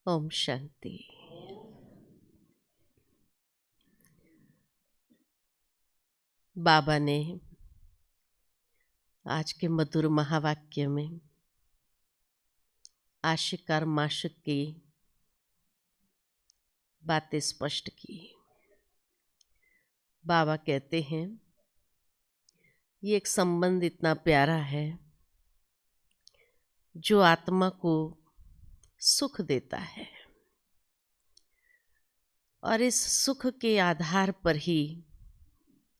ओम शांति। बाबा ने आज के मधुर महावाक्य में आशिक और माशिक की बातें स्पष्ट की। बाबा कहते हैं ये एक संबंध इतना प्यारा है जो आत्मा को सुख देता है, और इस सुख के आधार पर ही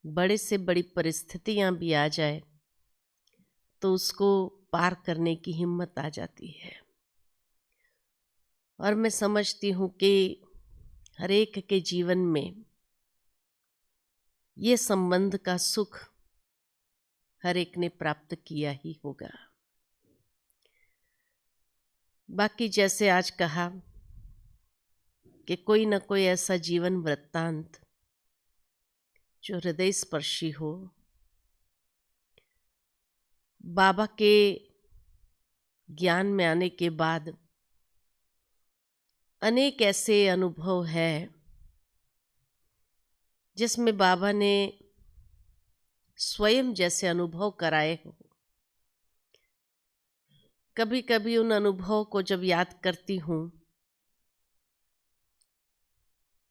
बड़े से बड़ी परिस्थितियां भी आ जाए तो उसको पार करने की हिम्मत आ जाती है। और मैं समझती हूँ कि हर एक के जीवन में ये संबंध का सुख हर एक ने प्राप्त किया ही होगा। बाकी जैसे आज कहा कि कोई न कोई ऐसा जीवन वृत्तांत जो हृदय स्पर्शी हो, बाबा के ज्ञान में आने के बाद अनेक ऐसे अनुभव है जिसमें बाबा ने स्वयं जैसे अनुभव कराए हो। कभी कभी उन अनुभव को जब याद करती हूँ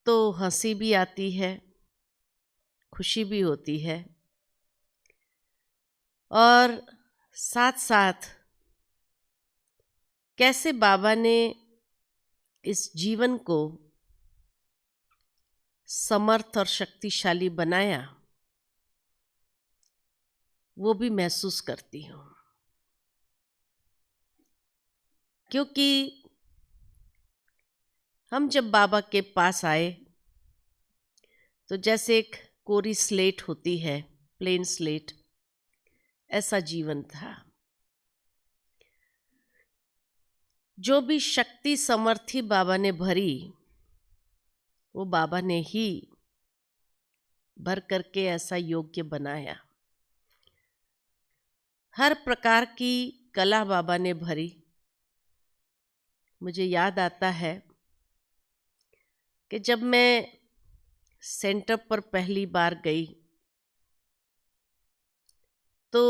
तो हंसी भी आती है, खुशी भी होती है, और साथ साथ कैसे बाबा ने इस जीवन को समर्थ और शक्तिशाली बनाया वो भी महसूस करती हूँ। क्योंकि हम जब बाबा के पास आए तो जैसे एक कोरी स्लेट होती है, प्लेन स्लेट, ऐसा जीवन था। जो भी शक्ति समर्थी बाबा ने भरी वो बाबा ने ही भर करके ऐसा योग्य बनाया। हर प्रकार की कला बाबा ने भरी। मुझे याद आता है कि जब मैं सेंटर पर पहली बार गई तो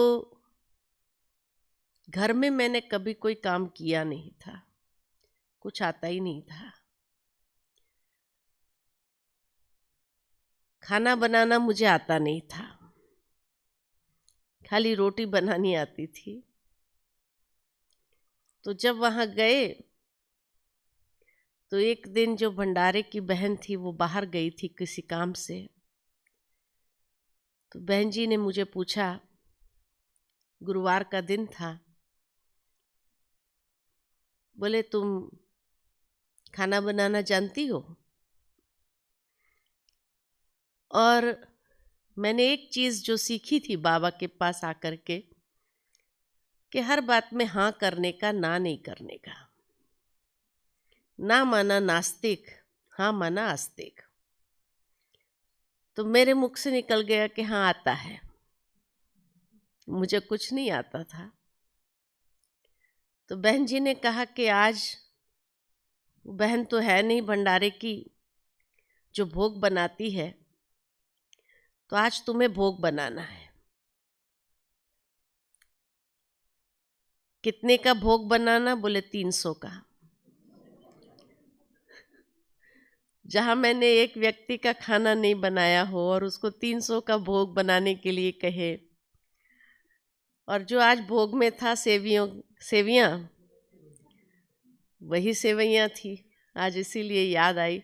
घर में मैंने कभी कोई काम किया नहीं था, कुछ आता ही नहीं था। खाना बनाना मुझे आता नहीं था, खाली रोटी बनानी आती थी। तो जब वहाँ गए तो एक दिन जो भंडारे की बहन थी वो बाहर गई थी किसी काम से। तो बहन जी ने मुझे पूछा, गुरुवार का दिन था, बोले तुम खाना बनाना जानती हो? और मैंने एक चीज़ जो सीखी थी बाबा के पास आकर के कि हर बात में हाँ करने का, ना नहीं करने का। ना माना नास्तिक, हाँ माना आस्तिक। तो मेरे मुख से निकल गया कि हाँ आता है। मुझे कुछ नहीं आता था। तो बहन जी ने कहा कि आज बहन तो है नहीं भंडारे की जो भोग बनाती है, तो आज तुम्हें भोग बनाना है। कितने का भोग बनाना? बोले 300 का। जहाँ मैंने एक व्यक्ति का खाना नहीं बनाया हो और उसको 300 का भोग बनाने के लिए कहे, और जो आज भोग में था सेवियाँ, वही सेवैयाँ थी। आज इसीलिए याद आई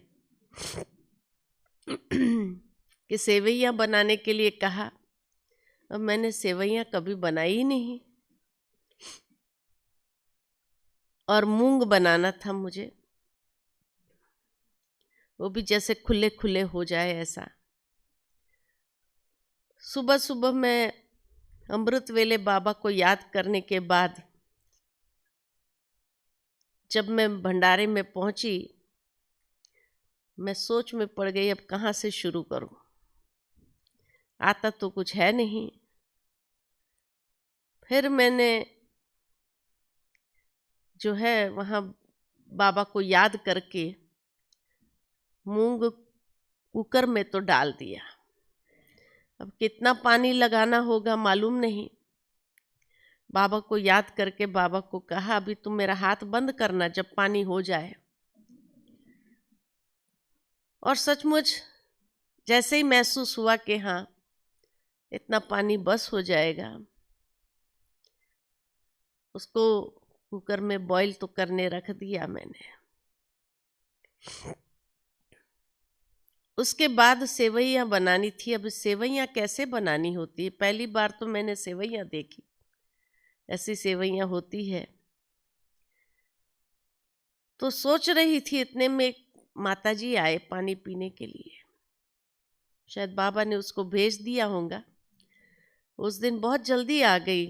कि सेवैयाँ बनाने के लिए कहा, अब मैंने सेवैयाँ कभी बनाई ही नहीं। और मूंग बनाना था मुझे, वो भी जैसे खुले खुले हो जाए ऐसा। सुबह सुबह मैं अमृत वेले बाबा को याद करने के बाद जब मैं भंडारे में पहुंची, मैं सोच में पड़ गई अब कहाँ से शुरू करूं। आता तो कुछ है नहीं। फिर मैंने जो है वहाँ बाबा को याद करके मूंग कुकर में तो डाल दिया। अब कितना पानी लगाना होगा मालूम नहीं। बाबा को याद करके बाबा को कहा, अभी तुम मेरा हाथ बंद करना जब पानी हो जाए। और सचमुच जैसे ही महसूस हुआ कि हाँ इतना पानी बस हो जाएगा, उसको कुकर में बॉईल तो करने रख दिया मैंने। उसके बाद सेवइयाँ बनानी थी। अब सेवइयाँ कैसे बनानी होती है, पहली बार तो मैंने सेवइयाँ देखी, ऐसी सेवइयाँ होती है। तो सोच रही थी, इतने में माताजी आए पानी पीने के लिए। शायद बाबा ने उसको भेज दिया होगा। उस दिन बहुत जल्दी आ गई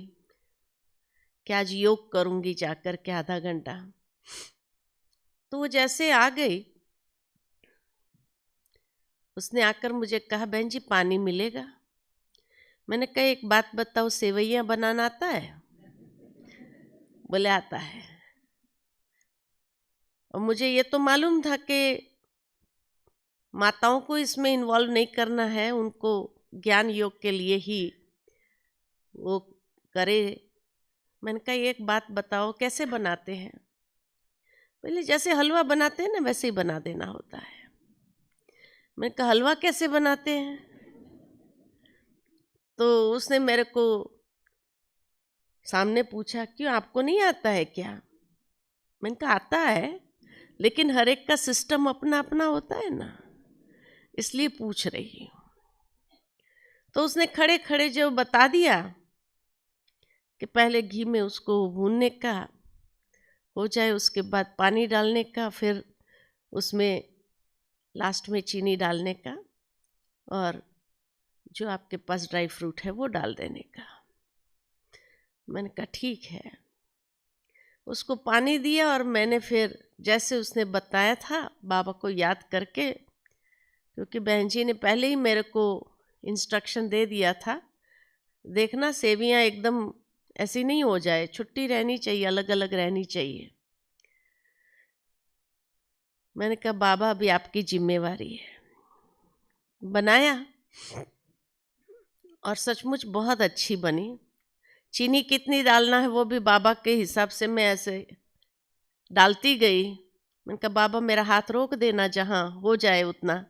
कि आज योग करूंगी जाकर के आधा घंटा। तो वो जैसे आ गई, उसने आकर मुझे कहा, बहन जी पानी मिलेगा? मैंने कहा एक बात बताओ, सेवइयाँ बनाना आता है? बोले आता है। और मुझे ये तो मालूम था कि माताओं को इसमें इन्वॉल्व नहीं करना है, उनको ज्ञान योग के लिए ही वो करे। मैंने कहा एक बात बताओ कैसे बनाते हैं? बोले जैसे हलवा बनाते हैं ना वैसे ही बना देना होता है। मैंने कहा हलवा कैसे बनाते हैं? तो उसने मेरे को सामने पूछा, क्यों आपको नहीं आता है क्या? मैंने कहा आता है, लेकिन हर एक का सिस्टम अपना अपना होता है ना, इसलिए पूछ रही हूँ। तो उसने खड़े खड़े जो बता दिया कि पहले घी में उसको भूनने का हो जाए, उसके बाद पानी डालने का, फिर उसमें लास्ट में चीनी डालने का, और जो आपके पास ड्राई फ्रूट है वो डाल देने का। मैंने कहा ठीक है। उसको पानी दिया और मैंने फिर जैसे उसने बताया था बाबा को याद करके, क्योंकि बहन जी ने पहले ही मेरे को इंस्ट्रक्शन दे दिया था, देखना सेवियाँ एकदम ऐसी नहीं हो जाए, छुट्टी रहनी चाहिए, अलग अलग रहनी चाहिए। मैंने कहा बाबा अभी आपकी जिम्मेवारी है। बनाया और सचमुच बहुत अच्छी बनी। चीनी कितनी डालना है वो भी बाबा के हिसाब से मैं ऐसे डालती गई। मैंने कहा बाबा मेरा हाथ रोक देना जहाँ हो जाए उतना,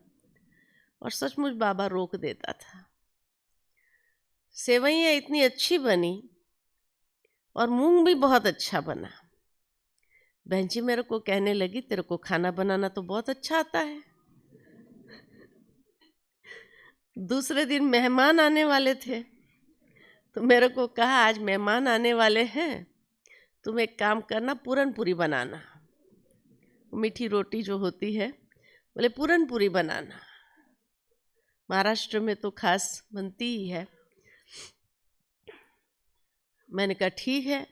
और सचमुच बाबा रोक देता था। सेवइयाँ इतनी अच्छी बनी और मूंग भी बहुत अच्छा बना। बहन जी मेरे को कहने लगी, तेरे को खाना बनाना तो बहुत अच्छा आता है। दूसरे दिन मेहमान आने वाले थे, तो मेरे को कहा आज मेहमान आने वाले हैं, तुम एक काम करना, पूरन पूरी बनाना। मीठी रोटी जो होती है, बोले पूरन पूरी बनाना, महाराष्ट्र में तो खास बनती ही है। मैंने कहा ठीक है।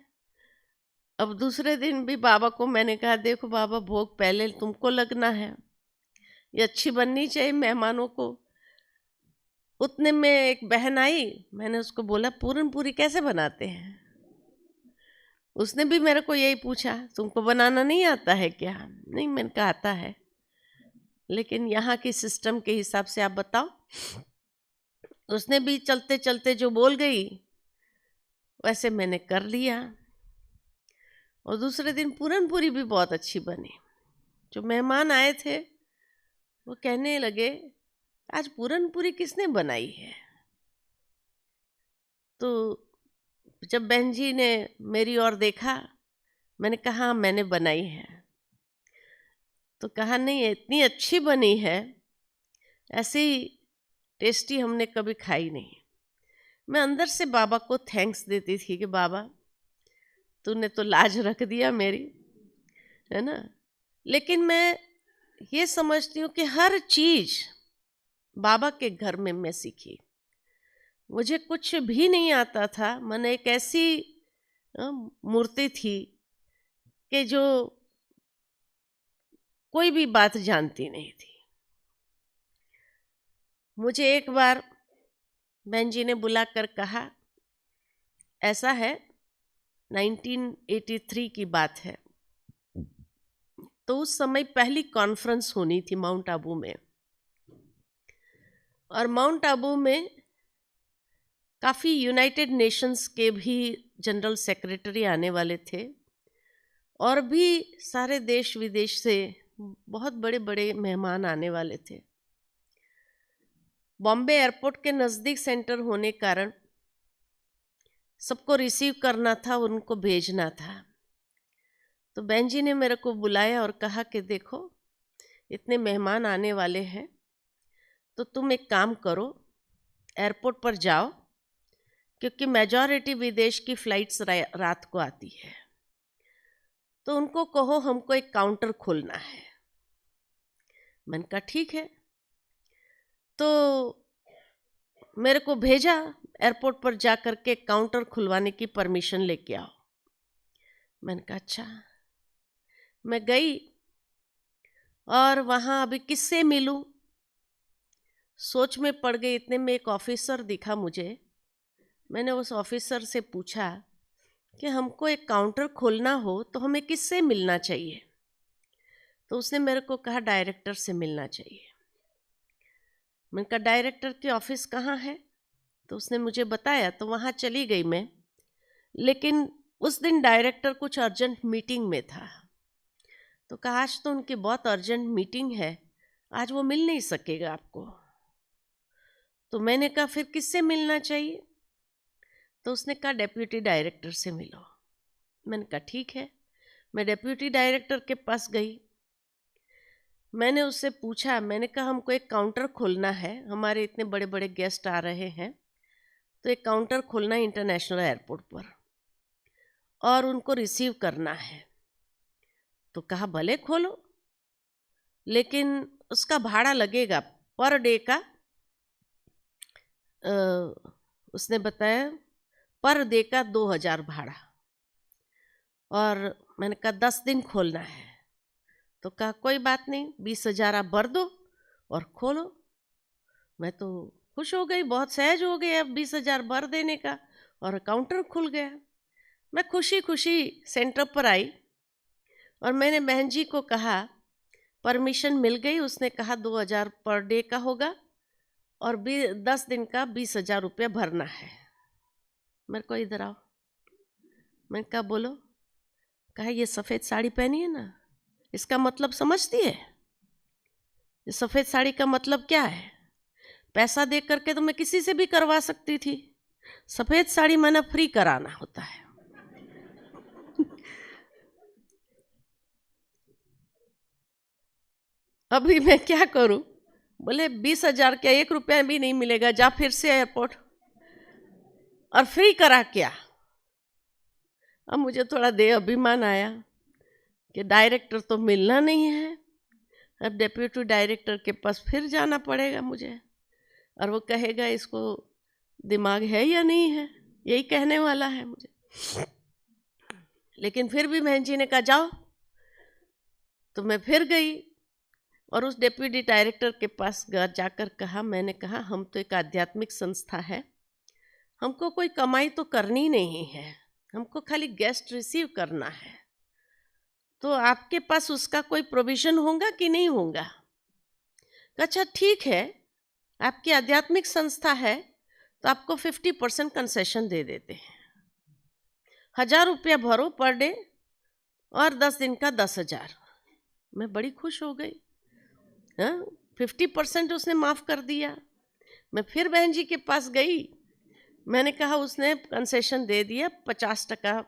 अब दूसरे दिन भी बाबा को मैंने कहा, देखो बाबा भोग पहले तुमको लगना है, ये अच्छी बननी चाहिए मेहमानों को। उतने में एक बहन आई, मैंने उसको बोला पूरन पूरी कैसे बनाते हैं? उसने भी मेरे को यही पूछा, तुमको बनाना नहीं आता है क्या? नहीं, मैंने कहा आता है, लेकिन यहाँ के सिस्टम के हिसाब से आप बताओ। उसने भी चलते चलते जो बोल गई वैसे मैंने कर लिया, और दूसरे दिन पूरन पूरी भी बहुत अच्छी बनी। जो मेहमान आए थे वो कहने लगे, आज पूरन पूरी किसने बनाई है? तो जब बहन जी ने मेरी ओर देखा, मैंने कहा हाँ मैंने बनाई है। तो कहा नहीं इतनी अच्छी बनी है, ऐसी टेस्टी हमने कभी खाई नहीं। मैं अंदर से बाबा को थैंक्स देती थी कि बाबा तूने तो लाज रख दिया मेरी, है ना। लेकिन मैं ये समझती हूँ कि हर चीज बाबा के घर में मैं सीखी। मुझे कुछ भी नहीं आता था, मन एक ऐसी मूर्ति थी कि जो कोई भी बात जानती नहीं थी। मुझे एक बार बहन जी ने बुलाकर कहा, ऐसा है 1983 की बात है तो उस समय पहली कॉन्फ्रेंस होनी थी माउंट आबू में, और माउंट आबू में काफ़ी यूनाइटेड नेशंस के भी जनरल सेक्रेटरी आने वाले थे, और भी सारे देश विदेश से बहुत बड़े बड़े मेहमान आने वाले थे। बॉम्बे एयरपोर्ट के नज़दीक सेंटर होने कारण सबको रिसीव करना था, उनको भेजना था। तो बहन जी ने मेरे को बुलाया और कहा कि देखो इतने मेहमान आने वाले हैं, तो तुम एक काम करो, एयरपोर्ट पर जाओ, क्योंकि मेजॉरिटी विदेश की फ़्लाइट्स रात को आती है, तो उनको कहो हमको एक काउंटर खोलना है। मैंने कहा ठीक है। तो मेरे को भेजा एयरपोर्ट पर जा कर के काउंटर खुलवाने की परमिशन लेके आओ। मैंने कहा अच्छा। मैं गई और वहाँ अभी किससे मिलूं, सोच में पड़ गई। इतने में एक ऑफिसर दिखा मुझे। मैंने उस ऑफिसर से पूछा कि हमको एक काउंटर खोलना हो तो हमें किससे मिलना चाहिए। तो उसने मेरे को कहा डायरेक्टर से मिलना चाहिए। मैंने कहा डायरेक्टर की ऑफिस कहाँ है? तो उसने मुझे बताया, तो वहाँ चली गई मैं। लेकिन उस दिन डायरेक्टर कुछ अर्जेंट मीटिंग में था, तो कहा आज तो उनकी बहुत अर्जेंट मीटिंग है, आज वो मिल नहीं सकेगा आपको। तो मैंने कहा फिर किससे मिलना चाहिए? तो उसने कहा डेप्यूटी डायरेक्टर से मिलो। मैंने कहा ठीक है। मैं डेप्यूटी डायरेक्टर के पास गई। मैंने उससे पूछा, मैंने कहा हमको एक काउंटर खोलना है, हमारे इतने बड़े बड़े गेस्ट आ रहे हैं, तो एक काउंटर खोलना है इंटरनेशनल एयरपोर्ट पर और उनको रिसीव करना है। तो कहा भले खोलो, लेकिन उसका भाड़ा लगेगा पर डे का। उसने बताया पर डे का 2000 भाड़ा। और मैंने कहा 10 दिन खोलना है। तो कहा कोई बात नहीं, 20,000 आप भर दो और खोलो। मैं तो खुश हो गई, बहुत सहज हो गई अब 20,000 भर देने का, और काउंटर खुल गया। मैं खुशी खुशी सेंटर पर आई और मैंने बहन जी को कहा परमिशन मिल गई। उसने कहा 2000 पर डे का होगा और 10 दिन का 20,000 रुपया भरना है। मेरे को इधर आओ। मैंने कहा बोलो। कहा ये सफ़ेद साड़ी पहनी है ना, इसका मतलब समझती है? ये सफ़ेद साड़ी का मतलब क्या है? पैसा दे करके तो मैं किसी से भी करवा सकती थी, सफ़ेद साड़ी माना फ्री कराना होता है। अभी मैं क्या करूं? बोले 20,000 क्या, 1 रुपया भी नहीं मिलेगा, जा फिर से एयरपोर्ट और फ्री करा क्या। अब मुझे थोड़ा देह अभिमान आया कि डायरेक्टर तो मिलना नहीं है, अब डेप्यूटी डायरेक्टर के पास फिर जाना पड़ेगा मुझे, और वो कहेगा इसको दिमाग है या नहीं है, यही कहने वाला है मुझे। लेकिन फिर भी बहन जी ने कहा जाओ। तो मैं फिर गई और उस डेप्यूटी डायरेक्टर के पास जाकर कहा, मैंने कहा हम तो एक आध्यात्मिक संस्था है, हमको कोई कमाई तो करनी नहीं है, हमको खाली गेस्ट रिसीव करना है, तो आपके पास उसका कोई प्रोविज़न होगा कि नहीं होगा? अच्छा ठीक है, आपकी आध्यात्मिक संस्था है तो आपको 50% कंसेशन दे देते हैं, 1000 रुपया भरो पर डे और 10 दिन का 10,000। मैं बड़ी खुश हो गई। हाँ, 50% उसने माफ़ कर दिया। मैं फिर बहन जी के पास गई। मैंने कहा, उसने कंसेशन दे दिया, 50%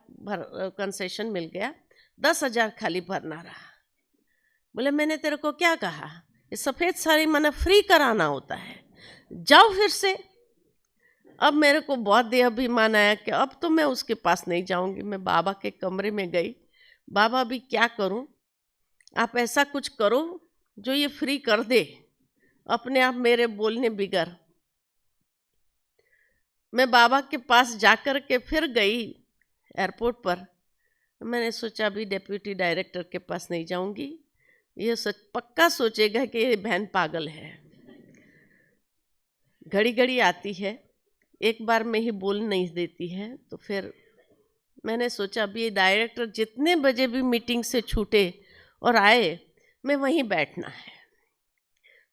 कंसेशन मिल गया, 10,000 खाली भरना रहा। बोले मैंने तेरे को क्या कहा, ये सफ़ेद साड़ी माना फ्री कराना होता है, जाओ फिर से। अब मेरे को बहुत देह अभिमान आया कि अब तो मैं उसके पास नहीं जाऊंगी। मैं बाबा के कमरे में गई, बाबा अभी क्या करूं, आप ऐसा कुछ करो जो ये फ्री कर दे, अपने आप मेरे बोलने बिगड़। मैं बाबा के पास जाकर के फिर गई एयरपोर्ट पर। मैंने सोचा अभी डेप्यूटी डायरेक्टर के पास नहीं जाऊंगी, ये पक्का सोचेगा कि ये बहन पागल है। घड़ी घड़ी आती है, एक बार में ही बोल नहीं देती है। तो फिर मैंने सोचा अभी ये डायरेक्टर जितने बजे भी मीटिंग से छूटे और आए, मैं वहीं बैठना है।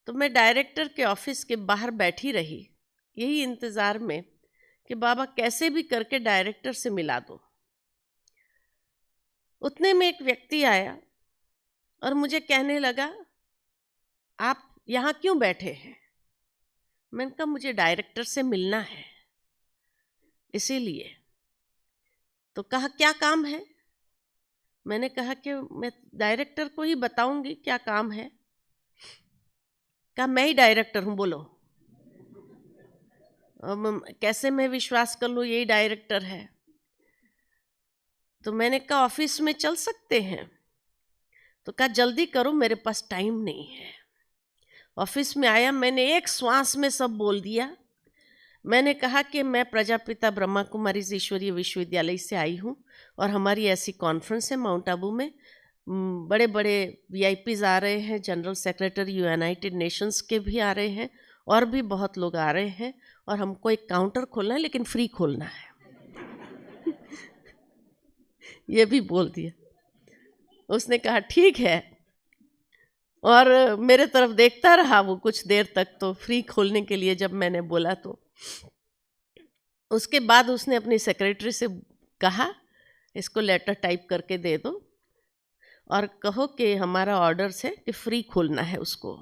तो मैं डायरेक्टर के ऑफिस के बाहर बैठी रही, यही इंतज़ार में कि बाबा कैसे भी करके डायरेक्टर से मिला दो। उतने में एक व्यक्ति आया और मुझे कहने लगा, आप यहाँ क्यों बैठे हैं? मैंने कहा मुझे डायरेक्टर से मिलना है इसीलिए। तो कहा क्या काम है? मैंने कहा कि मैं डायरेक्टर को ही बताऊंगी क्या काम है। कहा मैं ही डायरेक्टर हूँ, बोलो। कैसे मैं विश्वास कर लूँ यही डायरेक्टर है? तो मैंने कहा ऑफिस में चल सकते हैं? तो कहा जल्दी करो, मेरे पास टाइम नहीं है। ऑफिस में आया, मैंने एक श्वास में सब बोल दिया। मैंने कहा कि मैं प्रजापिता ब्रह्मा कुमारी ईश्वरीय विश्वविद्यालय से आई हूँ और हमारी ऐसी कॉन्फ्रेंस है माउंट आबू में, बड़े बड़े वीआईपीज आ रहे हैं, जनरल सेक्रेटरी यूनाइटेड नेशंस के भी आ रहे हैं और भी बहुत लोग आ रहे हैं, और हमको एक काउंटर खोलना है, लेकिन फ्री खोलना है। ये भी बोल दिया। उसने कहा ठीक है, और मेरे तरफ देखता रहा वो कुछ देर तक। तो फ्री खोलने के लिए जब मैंने बोला तो उसके बाद उसने अपनी सेक्रेटरी से कहा इसको लेटर टाइप करके दे दो और कहो कि हमारा ऑर्डर्स है कि फ्री खोलना है उसको,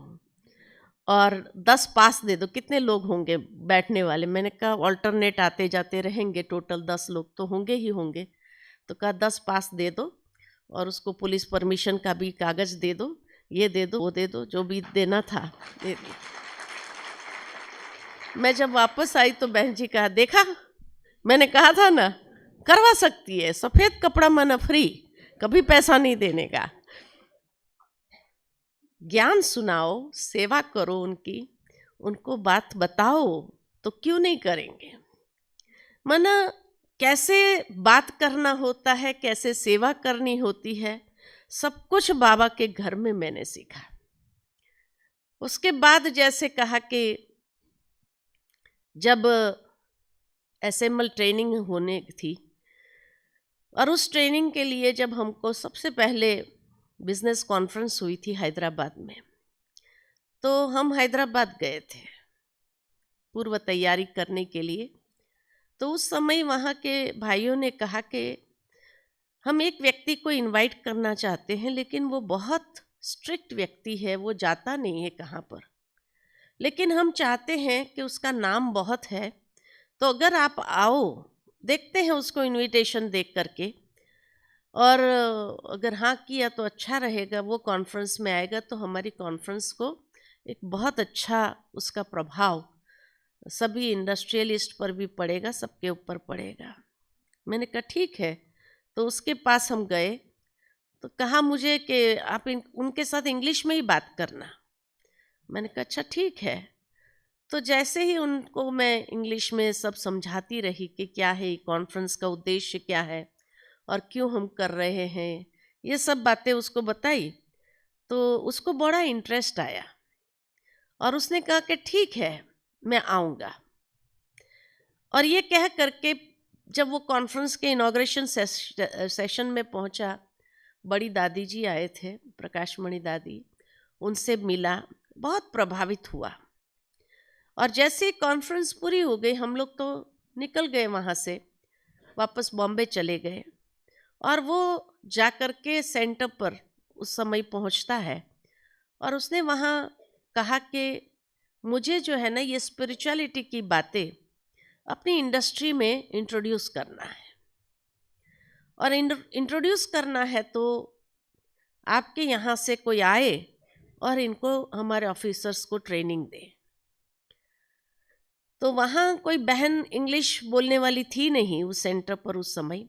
और 10 पास दे दो। कितने लोग होंगे बैठने वाले? मैंने कहा ऑल्टरनेट आते जाते रहेंगे, टोटल 10 लोग तो होंगे ही होंगे। तो कहा 10 पास दे दो और उसको पुलिस परमिशन का भी कागज़ दे दो, ये दे दो, वो दे दो, जो भी देना था दे दिया। मैं जब वापस आई तो बहन जी कहा, देखा मैंने कहा था ना, करवा सकती है, सफ़ेद कपड़ा माना फ्री, कभी पैसा नहीं देने का। ज्ञान सुनाओ, सेवा करो उनकी, उनको बात बताओ, तो क्यों नहीं करेंगे? माना कैसे बात करना होता है, कैसे सेवा करनी होती है, सब कुछ बाबा के घर में मैंने सीखा। उसके बाद जैसे कहा कि जब एसएमएल ट्रेनिंग होने थी, और उस ट्रेनिंग के लिए जब हमको सबसे पहले बिजनेस कॉन्फ्रेंस हुई थी हैदराबाद में, तो हम हैदराबाद गए थे पूर्व तैयारी करने के लिए। तो उस समय वहाँ के भाइयों ने कहा कि हम एक व्यक्ति को इनवाइट करना चाहते हैं, लेकिन वो बहुत स्ट्रिक्ट व्यक्ति है, वो जाता नहीं है कहाँ पर, लेकिन हम चाहते हैं कि उसका नाम बहुत है, तो अगर आप आओ, देखते हैं उसको इनविटेशन देख करके, और अगर हाँ किया तो अच्छा रहेगा, वो कॉन्फ्रेंस में आएगा तो हमारी कॉन्फ्रेंस को एक बहुत अच्छा उसका प्रभाव सभी इंडस्ट्रियलिस्ट पर भी पड़ेगा, सबके ऊपर पड़ेगा। मैंने कहा ठीक है। तो उसके पास हम गए तो कहा मुझे कि आप उनके साथ इंग्लिश में ही बात करना। मैंने कहा अच्छा ठीक है। तो जैसे ही उनको मैं इंग्लिश में सब समझाती रही कि क्या है कॉन्फ्रेंस का उद्देश्य, क्या है और क्यों हम कर रहे हैं, ये सब बातें उसको बताई, तो उसको बड़ा इंटरेस्ट आया और उसने कहा कि ठीक है मैं आऊँगा। और ये कह करके जब वो कॉन्फ्रेंस के इनॉग्रेशन सेशन में पहुंचा, बड़ी दादी जी आए थे, प्रकाश मणि दादी, उनसे मिला, बहुत प्रभावित हुआ। और जैसे कॉन्फ्रेंस पूरी हो गई, हम लोग तो निकल गए वहाँ से, वापस बॉम्बे चले गए। और वो जा कर के सेंटर पर उस समय पहुँचता है और उसने वहाँ कहा कि मुझे जो है ना ये स्पिरिचुअलिटी की बातें अपनी इंडस्ट्री में इंट्रोड्यूस करना है, और इंट्रोड्यूस करना है तो आपके यहाँ से कोई आए और इनको हमारे ऑफिसर्स को ट्रेनिंग दे। तो वहाँ कोई बहन इंग्लिश बोलने वाली थी नहीं उस सेंटर पर उस समय,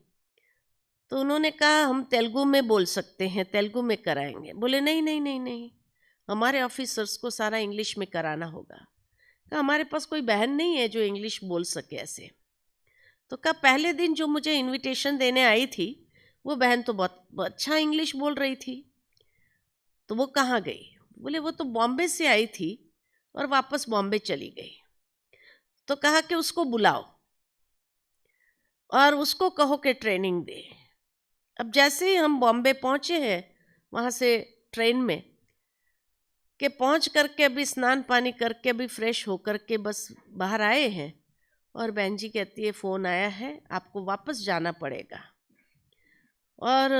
तो उन्होंने कहा हम तेलुगु में बोल सकते हैं, तेलुगु में कराएंगे। बोले नहीं नहीं नहीं नहीं, हमारे ऑफिसर्स को सारा इंग्लिश में कराना होगा। कहा हमारे पास कोई बहन नहीं है जो इंग्लिश बोल सके ऐसे। तो कहा पहले दिन जो मुझे इनविटेशन देने आई थी वो बहन तो बहुत अच्छा इंग्लिश बोल रही थी, तो वो कहाँ गई? बोले वो तो बॉम्बे से आई थी और वापस बॉम्बे चली गई। तो कहा कि उसको बुलाओ और उसको कहो कि ट्रेनिंग दे। अब जैसे ही हम बॉम्बे पहुँचे हैं, वहाँ से ट्रेन में कि पहुँच करके अभी स्नान पानी करके अभी फ्रेश होकर के बस बाहर आए हैं, और बहन जी कहती है फ़ोन आया है, आपको वापस जाना पड़ेगा। और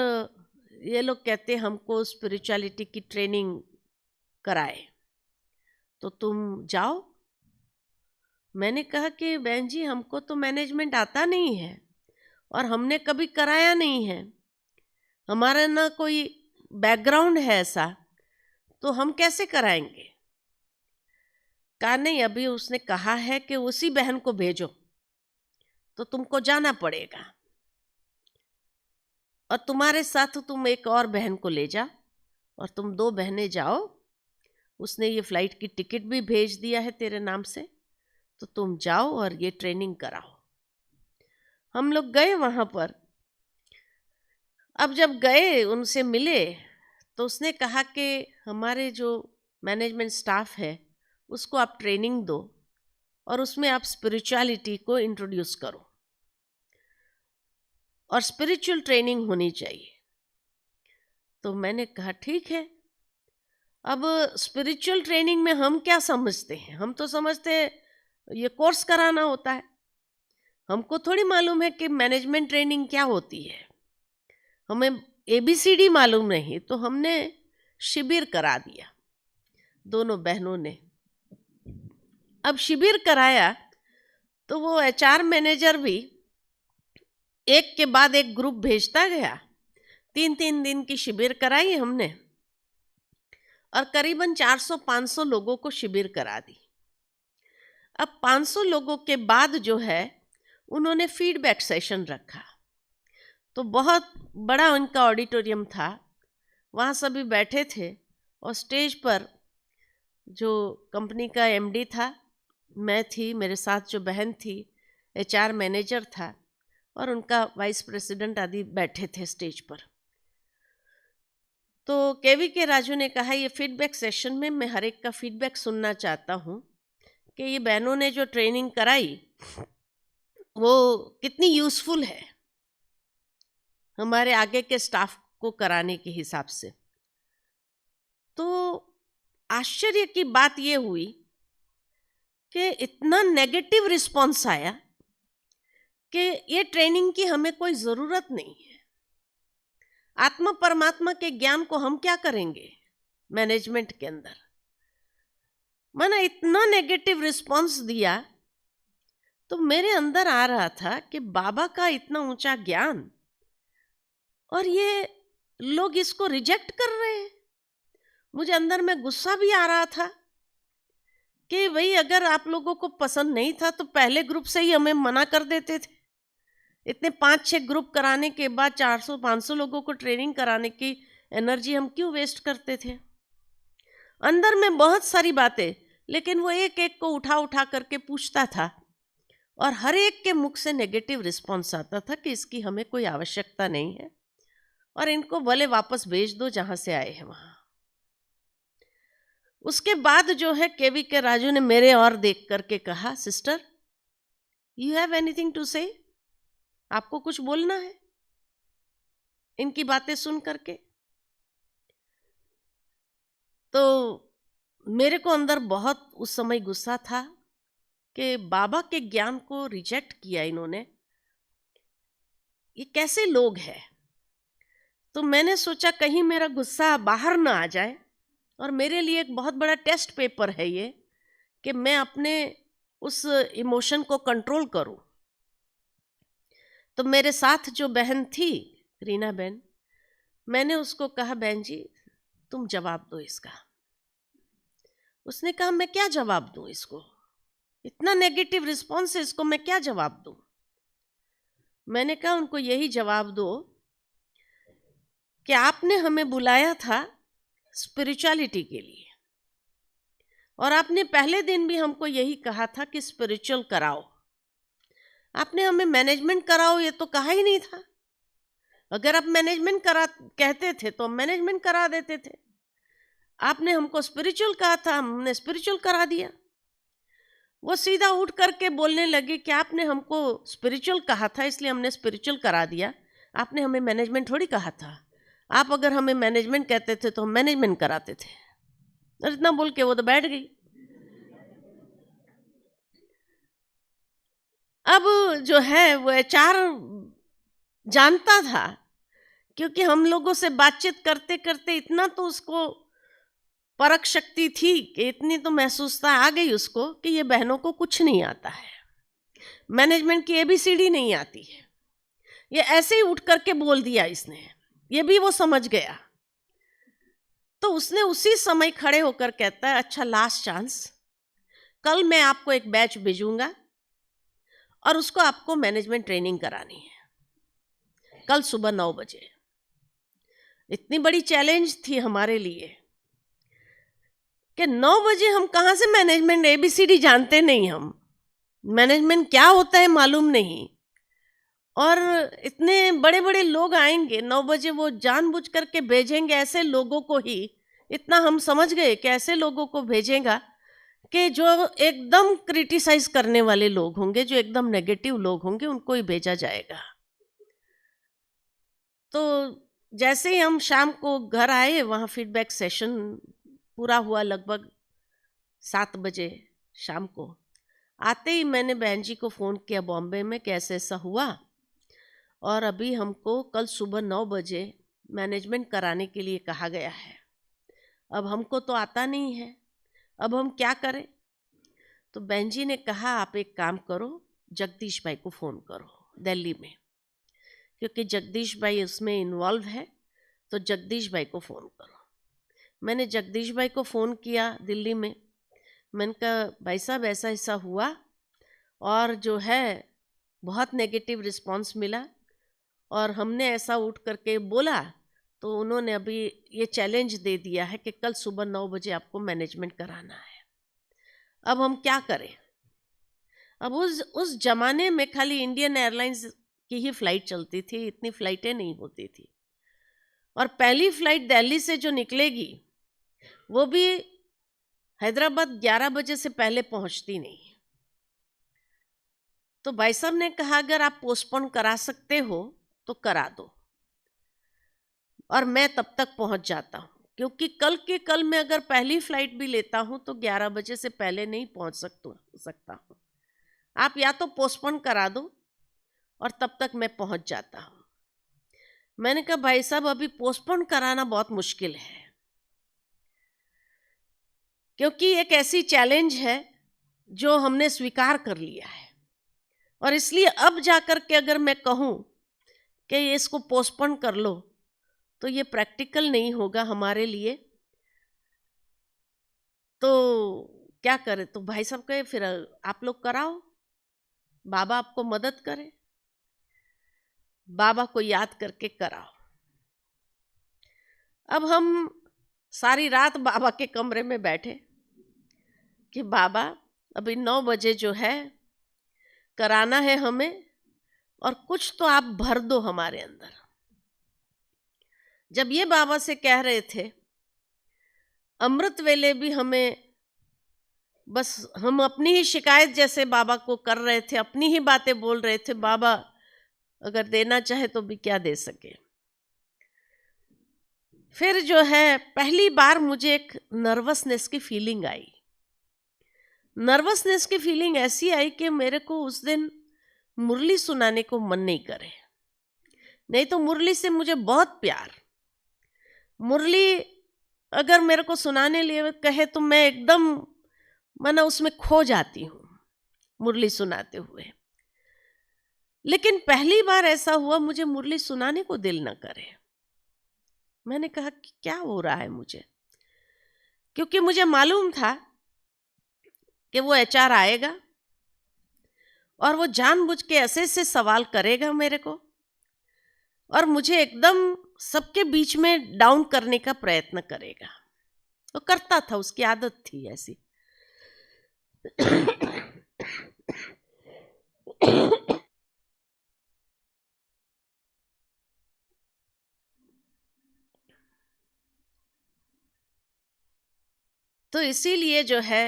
ये लोग कहते हमको स्पिरिचुअलिटी की ट्रेनिंग कराए, तो तुम जाओ। मैंने कहा कि बहन जी हमको तो मैनेजमेंट आता नहीं है और हमने कभी कराया नहीं है, हमारा ना कोई बैकग्राउंड है ऐसा, तो हम कैसे कराएंगे। कहा नहीं, अभी उसने कहा है कि उसी बहन को भेजो, तो तुमको जाना पड़ेगा, और तुम्हारे साथ तुम एक और बहन को ले जा, और तुम 2 बहनें जाओ, उसने ये फ्लाइट की टिकट भी भेज दिया है तेरे नाम से, तो तुम जाओ और ये ट्रेनिंग कराओ। हम लोग गए वहाँ पर। अब जब गए उनसे मिले तो उसने कहा कि हमारे जो मैनेजमेंट स्टाफ है उसको आप ट्रेनिंग दो, और उसमें आप स्पिरिचुअलिटी को इंट्रोड्यूस करो, और स्पिरिचुअल ट्रेनिंग होनी चाहिए। तो मैंने कहा ठीक है। अब स्पिरिचुअल ट्रेनिंग में हम क्या समझते हैं, हम तो समझते हैं ये कोर्स कराना होता है, हमको थोड़ी मालूम है कि मैनेजमेंट ट्रेनिंग क्या होती है, हमें ABCD मालूम नहीं। तो हमने शिविर करा दिया दोनों बहनों ने। अब शिविर कराया तो वो HR मैनेजर भी एक के बाद एक ग्रुप भेजता गया। 3-3 दिन की शिविर कराई हमने, और करीबन 400-500 लोगों को शिविर करा दी। अब 500 लोगों के बाद जो है उन्होंने फीडबैक सेशन रखा, तो बहुत बड़ा उनका ऑडिटोरियम था, वहाँ सभी बैठे थे, और स्टेज पर जो कंपनी का MD था, मैं थी, मेरे साथ जो बहन थी, HR मैनेजर था, और उनका वाइस प्रेसिडेंट आदि बैठे थे स्टेज पर। तो KVK राजू ने कहा ये फीडबैक सेशन में मैं हर एक का फीडबैक सुनना चाहता हूँ कि ये बहनों ने जो ट्रेनिंग कराई वो कितनी यूज़फुल है हमारे आगे के स्टाफ को कराने के हिसाब से। तो आश्चर्य की बात ये हुई कि इतना नेगेटिव रिस्पॉन्स आया कि ये ट्रेनिंग की हमें कोई ज़रूरत नहीं है, आत्मा परमात्मा के ज्ञान को हम क्या करेंगे मैनेजमेंट के अंदर। मैंने इतना नेगेटिव रिस्पॉन्स दिया, तो मेरे अंदर आ रहा था कि बाबा का इतना ऊंचा ज्ञान और ये लोग इसको रिजेक्ट कर रहे हैं। मुझे अंदर में गुस्सा भी आ रहा था कि भाई अगर आप लोगों को पसंद नहीं था तो पहले ग्रुप से ही हमें मना कर देते थे। इतने 5-6 ग्रुप कराने के बाद 400-500 लोगों को ट्रेनिंग कराने की एनर्जी हम क्यों वेस्ट करते थे। अंदर में बहुत सारी बातें, लेकिन वो एक एक को उठा उठा करके पूछता था, और हर एक के मुख से नेगेटिव रिस्पॉन्स आता था कि इसकी हमें कोई आवश्यकता नहीं है, और इनको भले वापस भेज दो जहाँ से आए हैं वहाँ। उसके बाद जो है KVK राजू ने मेरे और देख करके कहा, sister you have anything to say, आपको कुछ बोलना है इनकी बातें सुन करके। तो मेरे को अंदर बहुत उस समय गुस्सा था कि बाबा के ज्ञान को रिजेक्ट किया इन्होंने, ये कैसे लोग हैं। तो मैंने सोचा कहीं मेरा गुस्सा बाहर ना आ जाए, और मेरे लिए एक बहुत बड़ा टेस्ट पेपर है ये कि मैं अपने उस इमोशन को कंट्रोल करूं। तो मेरे साथ जो बहन थी रीना बहन, मैंने उसको कहा बहन जी तुम जवाब दो इसका। उसने कहा मैं क्या जवाब दूं इसको, इतना नेगेटिव रिस्पॉन्स है, इसको मैं क्या जवाब दूं। मैंने कहा उनको यही जवाब दो कि आपने हमें बुलाया था स्पिरिचुअलिटी के लिए, और आपने पहले दिन भी हमको यही कहा था कि स्पिरिचुअल कराओ। आपने हमें मैनेजमेंट कराओ ये तो कहा ही नहीं था। अगर आप मैनेजमेंट करा कहते थे तो हम मैनेजमेंट करा देते थे। आपने हमको स्पिरिचुअल कहा था, हमने स्पिरिचुअल करा दिया। वो सीधा उठ करके बोलने लगे कि आपने हमको स्पिरिचुअल कहा था इसलिए हमने स्पिरिचुअल करा दिया, आपने हमें मैनेजमेंट थोड़ी कहा था। आप अगर हमें मैनेजमेंट कहते थे तो हम मैनेजमेंट कराते थे। और इतना बोल के वो तो बैठ गई। अब जो है वो एचआर जानता था, क्योंकि हम लोगों से बातचीत करते करते इतना तो उसको परख शक्ति थी कि इतनी तो महसूसता आ गई उसको कि ये बहनों को कुछ नहीं आता है, मैनेजमेंट की एबीसीडी नहीं आती है, ये ऐसे ही उठ करके बोल दिया इसने, ये भी वो समझ गया। तो उसने उसी समय खड़े होकर कहता है, अच्छा लास्ट चांस, कल मैं आपको एक बैच भेजूंगा और उसको आपको मैनेजमेंट ट्रेनिंग करानी है, कल सुबह 9 बजे। इतनी बड़ी चैलेंज थी हमारे लिए कि 9 बजे हम कहाँ से मैनेजमेंट एबीसीडी जानते नहीं, हम मैनेजमेंट क्या होता है मालूम नहीं, और इतने बड़े बड़े लोग आएंगे 9 बजे, वो जानबूझ करके भेजेंगे ऐसे लोगों को ही। इतना हम समझ गए कि ऐसे लोगों को भेजेगा कि जो एकदम क्रिटिसाइज करने वाले लोग होंगे, जो एकदम नेगेटिव लोग होंगे, उनको ही भेजा जाएगा। तो जैसे ही हम शाम को घर आए, वहाँ फीडबैक सेशन पूरा हुआ लगभग 7 बजे शाम को। आते ही मैंने बहन जी को फ़ोन किया बॉम्बे में, कैसे ऐसा हुआ और अभी हमको कल सुबह 9 बजे मैनेजमेंट कराने के लिए कहा गया है, अब हमको तो आता नहीं है, अब हम क्या करें। तो बहन जी ने कहा, आप एक काम करो, जगदीश भाई को फ़ोन करो दिल्ली में, क्योंकि जगदीश भाई उसमें इन्वॉल्व है, तो जगदीश भाई को फ़ोन करो। मैंने जगदीश भाई को फ़ोन किया दिल्ली में, मैंने कहा भाई साहब ऐसा ऐसा हुआ और जो है बहुत नेगेटिव रिस्पांस मिला, और हमने ऐसा उठ करके बोला, तो उन्होंने अभी ये चैलेंज दे दिया है कि कल सुबह 9 बजे आपको मैनेजमेंट कराना है, अब हम क्या करें। अब उस जमाने में खाली इंडियन एयरलाइंस की ही फ्लाइट चलती थी, इतनी फ्लाइटें नहीं होती थी, और पहली फ्लाइट दिल्ली से जो निकलेगी वो भी हैदराबाद 11 बजे से पहले पहुंचती नहीं। तो भाई साहब ने कहा, अगर आप पोस्टपोन करा सकते हो तो करा दो, और मैं तब तक पहुंच जाता हूँ, क्योंकि कल के कल मैं अगर पहली फ्लाइट भी लेता हूँ तो 11 बजे से पहले नहीं पहुंच सकता हूँ, आप या तो पोस्टपोन करा दो और तब तक मैं पहुंच जाता हूँ। मैंने कहा भाई साहब अभी पोस्टपोन कराना बहुत मुश्किल है, क्योंकि एक ऐसी चैलेंज है जो हमने स्वीकार कर लिया है, और इसलिए अब जाकर के अगर मैं कहूँ कि इसको पोस्टपोन कर लो तो ये प्रैक्टिकल नहीं होगा हमारे लिए, तो क्या करें। तो भाई साहब कहे, फिर आप लोग कराओ, बाबा आपको मदद करे, बाबा को याद करके कराओ। अब हम सारी रात बाबा के कमरे में बैठे कि बाबा अभी 9 बजे जो है कराना है हमें, और कुछ तो आप भर दो हमारे अंदर। जब ये बाबा से कह रहे थे, अमृत वेले भी हमें बस हम अपनी ही शिकायत जैसे बाबा को कर रहे थे, अपनी ही बातें बोल रहे थे, बाबा अगर देना चाहे तो भी क्या दे सके। फिर जो है पहली बार मुझे एक नर्वसनेस की फीलिंग आई। नर्वसनेस की फीलिंग ऐसी आई कि मेरे को उस दिन मुरली सुनाने को मन नहीं करे, नहीं तो मुरली से मुझे बहुत प्यार। मुरली अगर मेरे को सुनाने लिए कहे तो मैं एकदम माना उसमें खो जाती हूँ मुरली सुनाते हुए। लेकिन पहली बार ऐसा हुआ मुझे मुरली सुनाने को दिल न करे। मैंने कहा कि क्या हो रहा है मुझे, क्योंकि मुझे मालूम था कि वो एचआर आएगा और वो जानबूझ के ऐसे ऐसे सवाल करेगा मेरे को, और मुझे एकदम सबके बीच में डाउन करने का प्रयत्न करेगा। वो करता था, उसकी आदत थी ऐसी। तो इसीलिए जो है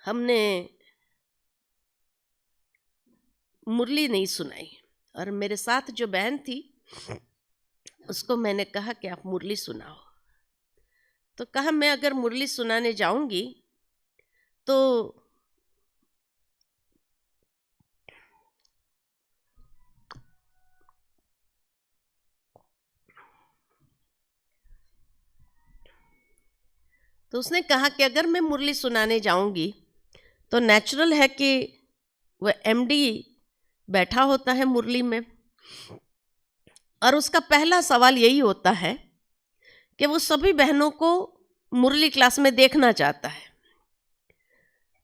हमने मुरली नहीं सुनाई, और मेरे साथ जो बहन थी उसको मैंने कहा कि आप मुरली सुनाओ। तो कहा मैं अगर मुरली सुनाने जाऊंगी तो उसने कहा कि अगर मैं मुरली सुनाने जाऊंगी तो नेचुरल है कि वह एमडी बैठा होता है मुरली में, और उसका पहला सवाल यही होता है कि वो सभी बहनों को मुरली क्लास में देखना चाहता है।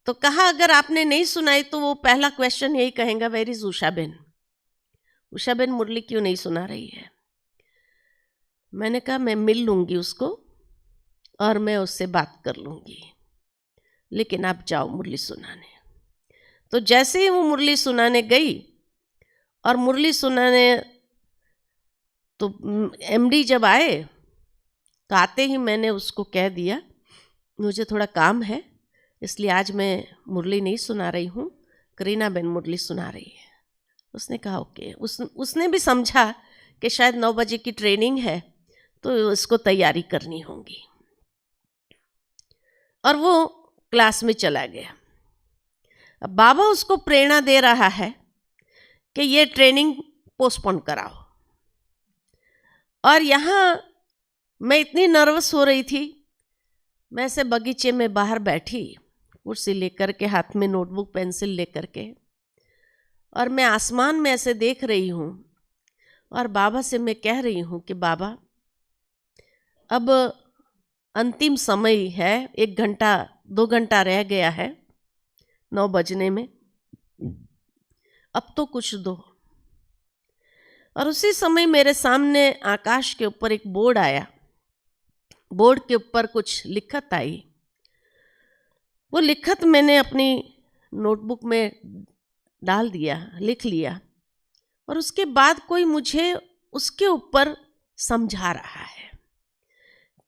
तो कहा अगर आपने नहीं सुनाई तो वो पहला क्वेश्चन यही कहेगा, वेयर इज उषा बेन, उषा बेन मुरली क्यों नहीं सुना रही है। मैंने कहा मैं मिल लूंगी उसको और मैं उससे बात कर लूंगी, लेकिन आप जाओ मुरली सुनाने। तो जैसे ही वो मुरली सुनाने गई और मुरली सुनाने तो एमडी जब आए तो आते ही मैंने उसको कह दिया मुझे थोड़ा काम है इसलिए आज मैं मुरली नहीं सुना रही हूँ, करीना बेन मुरली सुना रही है। उसने कहा ओके। उसने भी समझा कि शायद 9 बजे की ट्रेनिंग है तो इसको तैयारी करनी होगी, और वो क्लास में चला गया। अब बाबा उसको प्रेरणा दे रहा है कि ये ट्रेनिंग पोस्टपोन कराओ, और यहाँ मैं इतनी नर्वस हो रही थी। मैं ऐसे बगीचे में बाहर बैठी कुर्सी लेकर के, हाथ में नोटबुक पेंसिल लेकर के, और मैं आसमान में ऐसे देख रही हूँ और बाबा से मैं कह रही हूँ कि बाबा अब अंतिम समय है, 1 घंटा 2 घंटा रह गया है 9 बजने में, अब तो कुछ दो। और उसी समय मेरे सामने आकाश के ऊपर एक बोर्ड आया, बोर्ड के ऊपर कुछ लिखत आई। वो लिखत मैंने अपनी नोटबुक में डाल दिया, लिख लिया, और उसके बाद कोई मुझे उसके ऊपर समझा रहा है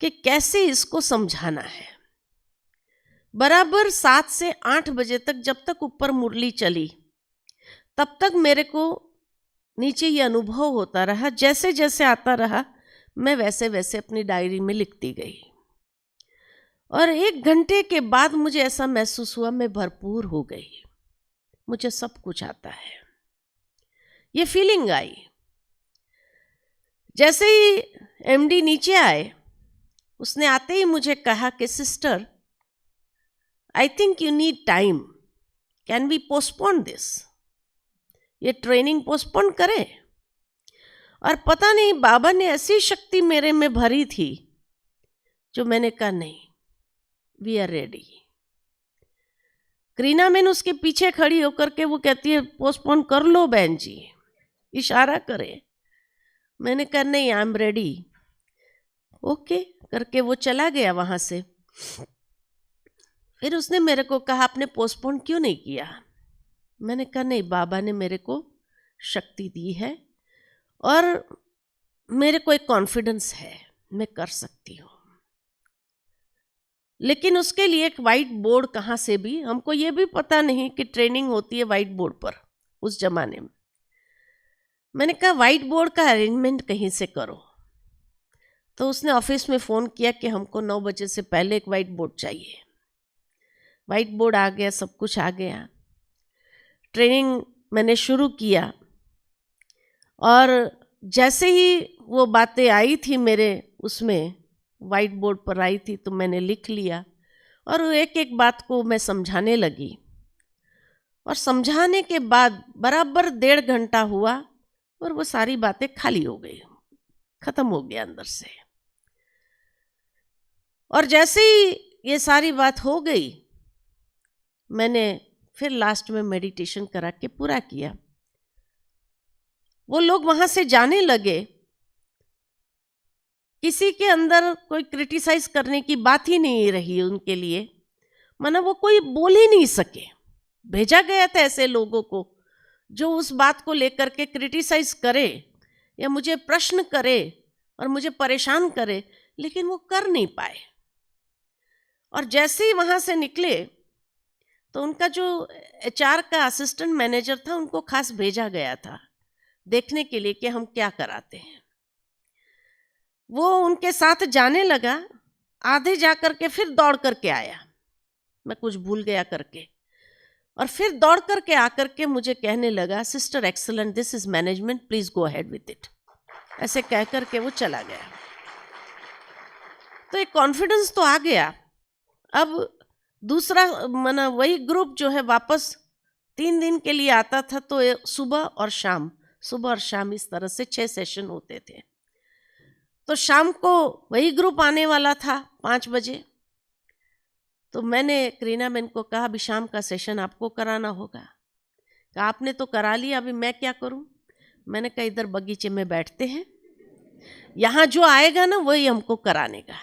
कि कैसे इसको समझाना है। बराबर 7 से 8 बजे तक जब तक ऊपर मुरली चली तब तक मेरे को नीचे ये अनुभव होता रहा, जैसे जैसे आता रहा मैं वैसे वैसे अपनी डायरी में लिखती गई, और 1 घंटे के बाद मुझे ऐसा महसूस हुआ मैं भरपूर हो गई, मुझे सब कुछ आता है। ये फीलिंग आई। जैसे ही एमडी नीचे आए उसने आते ही मुझे कहा कि sister I think you need time, can we postpone this, ये ट्रेनिंग पोस्टपोन करें। और पता नहीं बाबा ने ऐसी शक्ति मेरे में भरी थी जो मैंने कहा नहीं, वी आर रेडी। करीना मैन उसके पीछे खड़ी होकर के वो कहती है पोस्टपोन कर लो बहन जी, इशारा करे। मैंने कहा नहीं, आई एम रेडी। ओके करके वो चला गया वहां से। फिर उसने मेरे को कहा आपने पोस्टपोन क्यों नहीं किया। मैंने कहा नहीं, बाबा ने मेरे को शक्ति दी है और मेरे को एक कॉन्फिडेंस है, मैं कर सकती हूँ। लेकिन उसके लिए एक वाइट बोर्ड कहाँ से भी, हमको ये भी पता नहीं कि ट्रेनिंग होती है वाइट बोर्ड पर उस जमाने में। मैंने कहा वाइट बोर्ड का अरेंजमेंट कहीं से करो। तो उसने ऑफिस में फ़ोन किया कि हमको 9 बजे से पहले एक वाइट बोर्ड चाहिए। वाइट बोर्ड आ गया, सब कुछ आ गया। ट्रेनिंग मैंने शुरू किया, और जैसे ही वो बातें आई थी मेरे उसमें वाइट बोर्ड पर आई थी तो मैंने लिख लिया, और एक एक बात को मैं समझाने लगी। और समझाने के बाद बराबर 1.5 घंटा हुआ और वो सारी बातें खाली हो गई, खत्म हो गया अंदर से। और जैसे ही ये सारी बात हो गई मैंने फिर लास्ट में मेडिटेशन करा के पूरा किया। वो लोग वहां से जाने लगे, किसी के अंदर कोई क्रिटिसाइज करने की बात ही नहीं रही उनके लिए, माना वो कोई बोल ही नहीं सके। भेजा गया था ऐसे लोगों को जो उस बात को लेकर के क्रिटिसाइज करे या मुझे प्रश्न करे और मुझे परेशान करे, लेकिन वो कर नहीं पाए। और जैसे ही वहां से निकले तो उनका जो एचआर का असिस्टेंट मैनेजर था उनको खास भेजा गया था देखने के लिए कि हम क्या कराते हैं। वो उनके साथ जाने लगा, आधे जा करके फिर दौड़ करके आया, मैं कुछ भूल गया करके, और फिर दौड़ करके आकर के मुझे कहने लगा, sister excellent, this is management, please go ahead with it. ऐसे कह करके वो चला गया। तो एक कॉन्फिडेंस तो आ गया। अब दूसरा माना वही ग्रुप जो है वापस 3 दिन के लिए आता था, तो सुबह और शाम इस तरह से 6 सेशन होते थे। तो शाम को वही ग्रुप आने वाला था 5 बजे। तो मैंने करीना मैन को कहा, अभी शाम का सेशन आपको कराना होगा। कहा आपने तो करा लिया, अभी मैं क्या करूं? मैंने कहा इधर बगीचे में बैठते हैं, यहाँ जो आएगा ना वही हमको कराने का।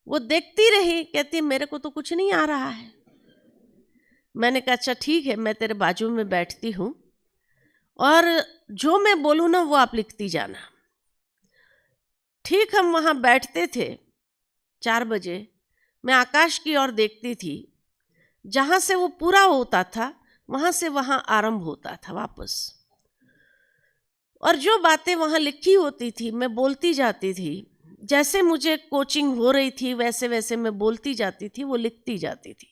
वो देखती रही, कहती मेरे को तो कुछ नहीं आ रहा है। मैंने कहा अच्छा ठीक है, मैं तेरे बाजू में बैठती हूँ और जो मैं बोलूँ ना वो आप लिखती जाना। ठीक हम वहाँ बैठते थे। 4 बजे मैं आकाश की ओर देखती थी, जहाँ से वो पूरा होता था वहाँ से वहाँ आरंभ होता था वापस। और जो बातें वहाँ लिखी होती थी मैं बोलती जाती थी, जैसे मुझे कोचिंग हो रही थी वैसे वैसे मैं बोलती जाती थी, वो लिखती जाती थी।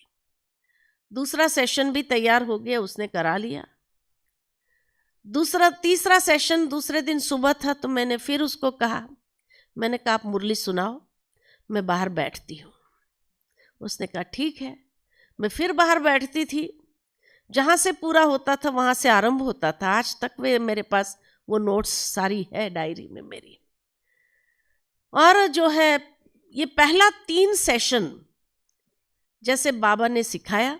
दूसरा सेशन भी तैयार हो गया, उसने करा लिया। तीसरा सेशन दूसरे दिन सुबह था, तो मैंने फिर उसको कहा, मैंने कहा आप मुरली सुनाओ, मैं बाहर बैठती हूँ। उसने कहा ठीक है। मैं फिर बाहर बैठती थी, जहाँ से पूरा होता था वहाँ से आरंभ होता था। आज तक वे मेरे पास वो नोट्स सारी है डायरी में मेरी। और जो है ये पहला 3 सेशन जैसे बाबा ने सिखाया,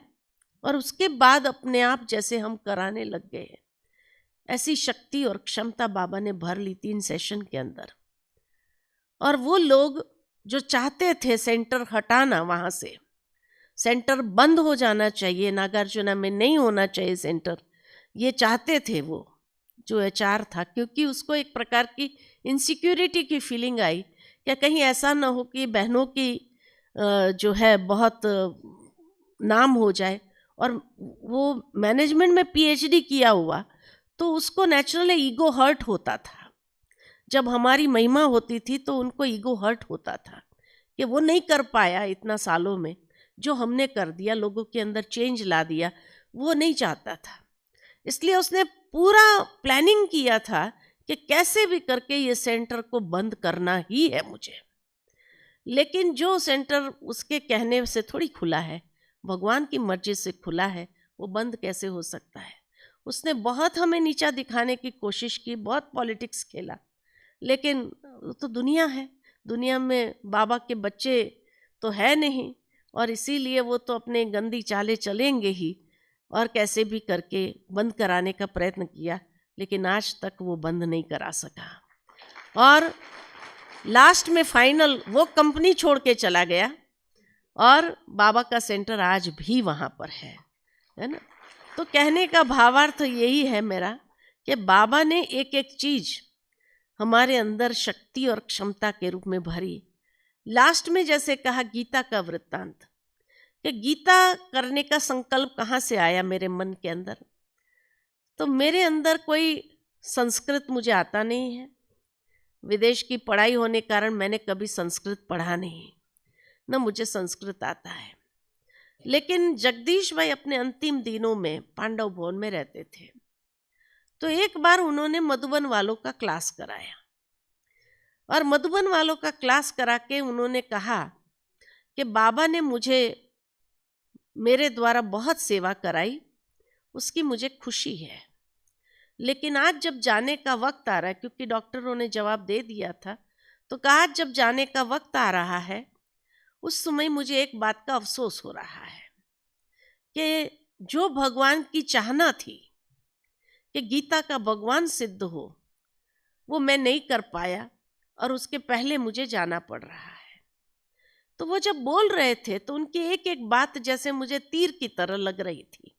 और उसके बाद अपने आप जैसे हम कराने लग गए। ऐसी शक्ति और क्षमता बाबा ने भर ली 3 सेशन के अंदर। और वो लोग जो चाहते थे सेंटर हटाना, वहाँ से सेंटर बंद हो जाना चाहिए, नागार्जुना में नहीं होना चाहिए सेंटर, ये चाहते थे वो जो एचआर था, क्योंकि उसको एक प्रकार की इनसिक्योरिटी की फीलिंग आई कि कहीं ऐसा ना हो कि बहनों की जो है बहुत नाम हो जाए। और वो मैनेजमेंट में पीएचडी किया हुआ, तो उसको नेचुरली ईगो हर्ट होता था। जब हमारी महिमा होती थी तो उनको ईगो हर्ट होता था कि वो नहीं कर पाया इतना सालों में, जो हमने कर दिया, लोगों के अंदर चेंज ला दिया, वो नहीं चाहता था। इसलिए उसने पूरा प्लानिंग किया था कि कैसे भी करके ये सेंटर को बंद करना ही है मुझे। लेकिन जो सेंटर उसके कहने से थोड़ी खुला है, भगवान की मर्जी से खुला है, वो बंद कैसे हो सकता है? उसने बहुत हमें नीचा दिखाने की कोशिश की, बहुत पॉलिटिक्स खेला, लेकिन तो दुनिया है, दुनिया में बाबा के बच्चे तो है नहीं, और इसीलिए वो तो अपने गंदी चालें चलेंगे ही, और कैसे भी करके बंद कराने का प्रयत्न किया, लेकिन आज तक वो बंद नहीं करा सका। और लास्ट में फाइनल वो कंपनी छोड़ के चला गया, और बाबा का सेंटर आज भी वहाँ पर है ना। तो कहने का भावार्थ यही है मेरा कि बाबा ने एक एक चीज हमारे अंदर शक्ति और क्षमता के रूप में भरी। लास्ट में जैसे कहा गीता का वृत्तांत, कि गीता करने का संकल्प कहाँ से आया मेरे मन के अंदर। तो मेरे अंदर कोई संस्कृत मुझे आता नहीं है, विदेश की पढ़ाई होने कारण मैंने कभी संस्कृत पढ़ा नहीं, न मुझे संस्कृत आता है। लेकिन जगदीश भाई अपने अंतिम दिनों में पांडव भवन में रहते थे, तो एक बार उन्होंने मधुबन वालों का क्लास कराया, और मधुबन वालों का क्लास करा के उन्होंने कहा कि बाबा ने मुझे मेरे द्वारा बहुत सेवा कराई, उसकी मुझे खुशी है, लेकिन आज जब जाने का वक्त आ रहा है, क्योंकि डॉक्टरों ने जवाब दे दिया था, तो कहा जब जाने का वक्त आ रहा है, उस समय मुझे एक बात का अफसोस हो रहा है कि जो भगवान की चाहना थी कि गीता का भगवान सिद्ध हो, वो मैं नहीं कर पाया, और उसके पहले मुझे जाना पड़ रहा है। तो वो जब बोल रहे थे तो उनकी एक एक बात जैसे मुझे तीर की तरह लग रही थी,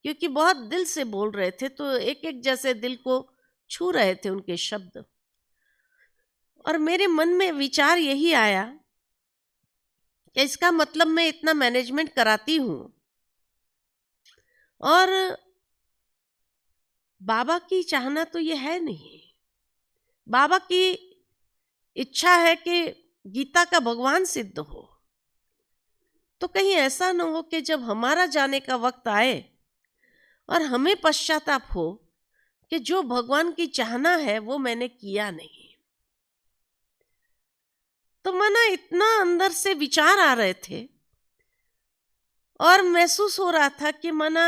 क्योंकि बहुत दिल से बोल रहे थे, तो एक एक जैसे दिल को छू रहे थे उनके शब्द। और मेरे मन में विचार यही आया कि इसका मतलब मैं इतना मैनेजमेंट कराती हूँ, और बाबा की चाहना तो ये है नहीं। बाबा की इच्छा है कि गीता का भगवान सिद्ध हो, तो कहीं ऐसा न हो कि जब हमारा जाने का वक्त आए और हमें पश्चाताप हो कि जो भगवान की चाहना है वो मैंने किया नहीं। तो माना इतना अंदर से विचार आ रहे थे और महसूस हो रहा था कि माना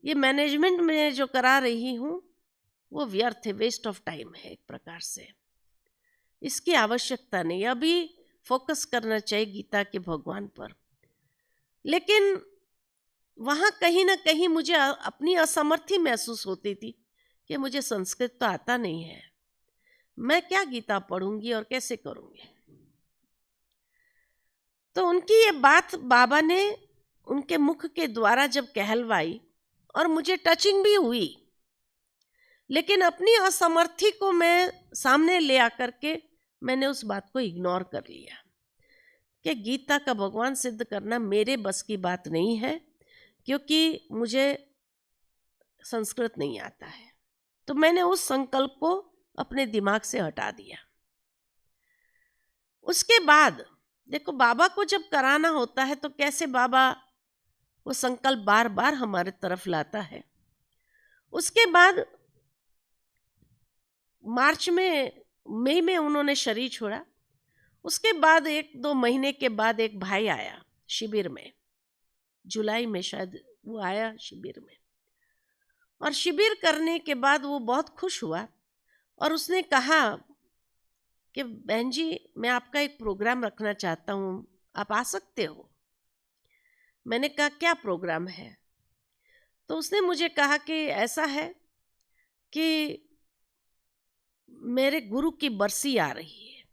ये मैनेजमेंट में जो करा रही हूँ वो व्यर्थ है, वेस्ट ऑफ टाइम है एक प्रकार से, इसकी आवश्यकता नहीं, अभी फोकस करना चाहिए गीता के भगवान पर। लेकिन वहाँ कहीं ना कहीं मुझे अपनी असमर्थी महसूस होती थी कि मुझे संस्कृत तो आता नहीं है, मैं क्या गीता पढ़ूंगी और कैसे करूंगी। तो उनकी ये बात बाबा ने उनके मुख के द्वारा जब कहलवाई और मुझे टचिंग भी हुई, लेकिन अपनी असमर्थी को मैं सामने ले आकर के मैंने उस बात को इग्नोर कर लिया कि गीता का भगवान सिद्ध करना मेरे बस की बात नहीं है, क्योंकि मुझे संस्कृत नहीं आता है। तो मैंने उस संकल्प को अपने दिमाग से हटा दिया। उसके बाद देखो, बाबा को जब कराना होता है तो कैसे बाबा वो संकल्प बार बार हमारे तरफ लाता है। उसके बाद मार्च में, मई में उन्होंने शरीर छोड़ा। उसके बाद 1-2 महीने के बाद एक भाई आया शिविर में, जुलाई में शायद वो आया शिविर में, और शिविर करने के बाद वो बहुत खुश हुआ और उसने कहा कि बहन जी मैं आपका एक प्रोग्राम रखना चाहता हूँ, आप आ सकते हो। मैंने कहा क्या प्रोग्राम है? तो उसने मुझे कहा कि ऐसा है कि मेरे गुरु की बरसी आ रही है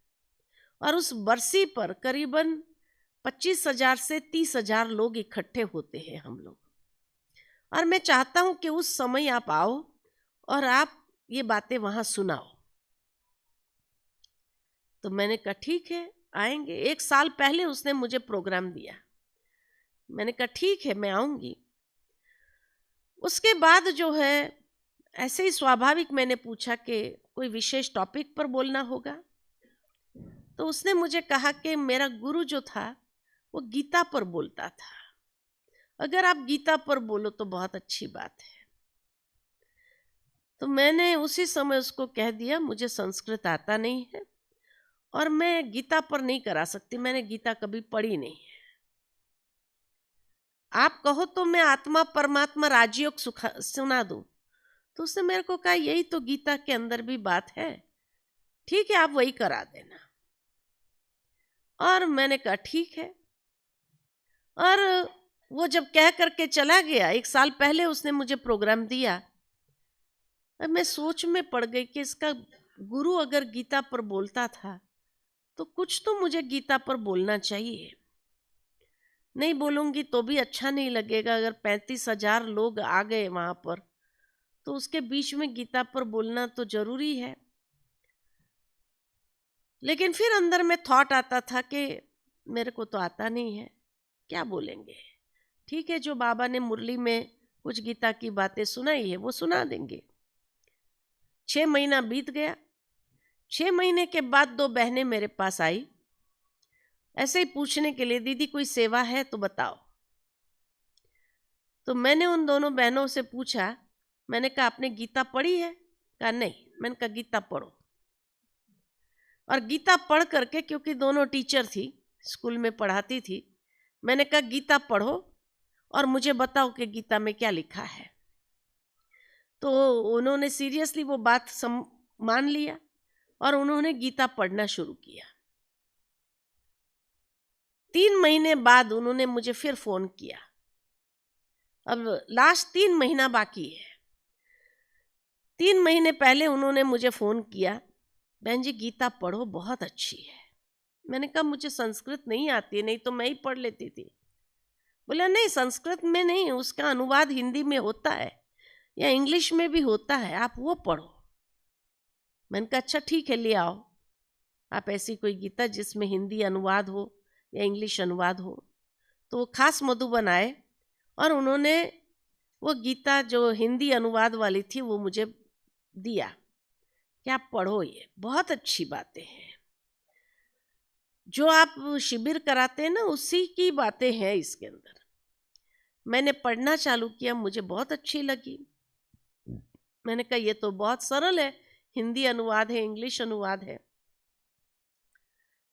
और उस बरसी पर करीबन 25,000 से 30,000 लोग इकट्ठे होते हैं हम लोग, और मैं चाहता हूं कि उस समय आप आओ और आप ये बातें वहां सुनाओ। तो मैंने कहा ठीक है आएंगे। 1 साल पहले उसने मुझे प्रोग्राम दिया, मैंने कहा ठीक है मैं आऊंगी। उसके बाद जो है ऐसे ही स्वाभाविक मैंने पूछा कि कोई विशेष टॉपिक पर बोलना होगा। तो उसने मुझे कहा कि मेरा गुरु जो था वो गीता पर बोलता था, अगर आप गीता पर बोलो तो बहुत अच्छी बात है। तो मैंने उसी समय उसको कह दिया मुझे संस्कृत आता नहीं है और मैं गीता पर नहीं करा सकती, मैंने गीता कभी पढ़ी नहीं है। आप कहो तो मैं आत्मा परमात्मा राजयोग सुना दूं। तो उसने मेरे को कहा यही तो गीता के अंदर भी बात है, ठीक है आप वही करा देना। और मैंने कहा ठीक है। और वो जब कह करके चला गया, 1 साल पहले उसने मुझे प्रोग्राम दिया, और मैं सोच में पड़ गई कि इसका गुरु अगर गीता पर बोलता था तो कुछ तो मुझे गीता पर बोलना चाहिए। नहीं बोलूंगी तो भी अच्छा नहीं लगेगा, अगर 35,000 लोग आ गए वहां पर तो उसके बीच में गीता पर बोलना तो जरूरी है। लेकिन फिर अंदर में थॉट आता था कि मेरे को तो आता नहीं है, क्या बोलेंगे। ठीक है, जो बाबा ने मुरली में कुछ गीता की बातें सुनाई है वो सुना देंगे। 6 महीना बीत गया। 6 महीने के बाद 2 बहनें मेरे पास आई, ऐसे ही पूछने के लिए दीदी कोई सेवा है तो बताओ। तो मैंने उन दोनों बहनों से पूछा, मैंने कहा आपने गीता पढ़ी है? कहा नहीं। मैंने कहा गीता पढ़ो। और गीता पढ़ करके, क्योंकि दोनों टीचर थी, स्कूल में पढ़ाती थी, मैंने कहा गीता पढ़ो और मुझे बताओ कि गीता में क्या लिखा है। तो उन्होंने सीरियसली वो बात मान लिया और उन्होंने गीता पढ़ना शुरू किया। 3 महीने बाद उन्होंने मुझे फिर फोन किया, अब लास्ट 3 महीना बाकी है। 3 महीने पहले उन्होंने मुझे फोन किया, बहन जी गीता पढ़ो बहुत अच्छी है। मैंने कहा मुझे संस्कृत नहीं आती है, नहीं तो मैं ही पढ़ लेती थी। बोला नहीं संस्कृत में नहीं, उसका अनुवाद हिंदी में होता है या इंग्लिश में भी होता है, आप वो पढ़ो। मैंने कहा अच्छा ठीक है ले आओ आप ऐसी कोई गीता जिसमें हिंदी अनुवाद हो या इंग्लिश अनुवाद हो। तो वो खास मधुबन आए और उन्होंने वो गीता जो हिंदी अनुवाद वाली थी वो मुझे दिया कि आप पढ़ो, ये बहुत अच्छी बातें हैं। जो आप शिविर कराते हैं ना, उसी की बातें हैं इसके अंदर। मैंने पढ़ना चालू किया, मुझे बहुत अच्छी लगी। मैंने कहा ये तो बहुत सरल है, हिंदी अनुवाद है, इंग्लिश अनुवाद है।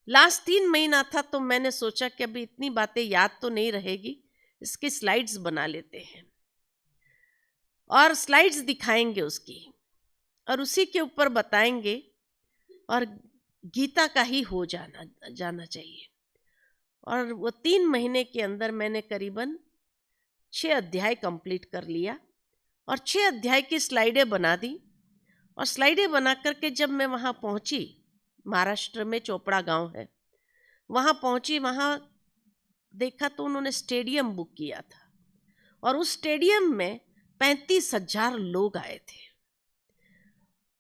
लास्ट 3 महीना था तो मैंने सोचा कि अभी इतनी बातें याद तो नहीं रहेगी, इसकी स्लाइड्स बना लेते हैं और स्लाइड्स दिखाएंगे उसकी, और उसी के ऊपर बताएंगे, और गीता का ही हो जाना चाहिए। और वो 3 महीने के अंदर मैंने करीबन 6 अध्याय कंप्लीट कर लिया और 6 अध्याय की स्लाइडें बना दी। और स्लाइडें बना करके जब मैं वहाँ पहुँची, महाराष्ट्र में चोपड़ा गांव है, वहाँ पहुँची, वहाँ देखा तो उन्होंने स्टेडियम बुक किया था और उस स्टेडियम में 35,000 लोग आए थे।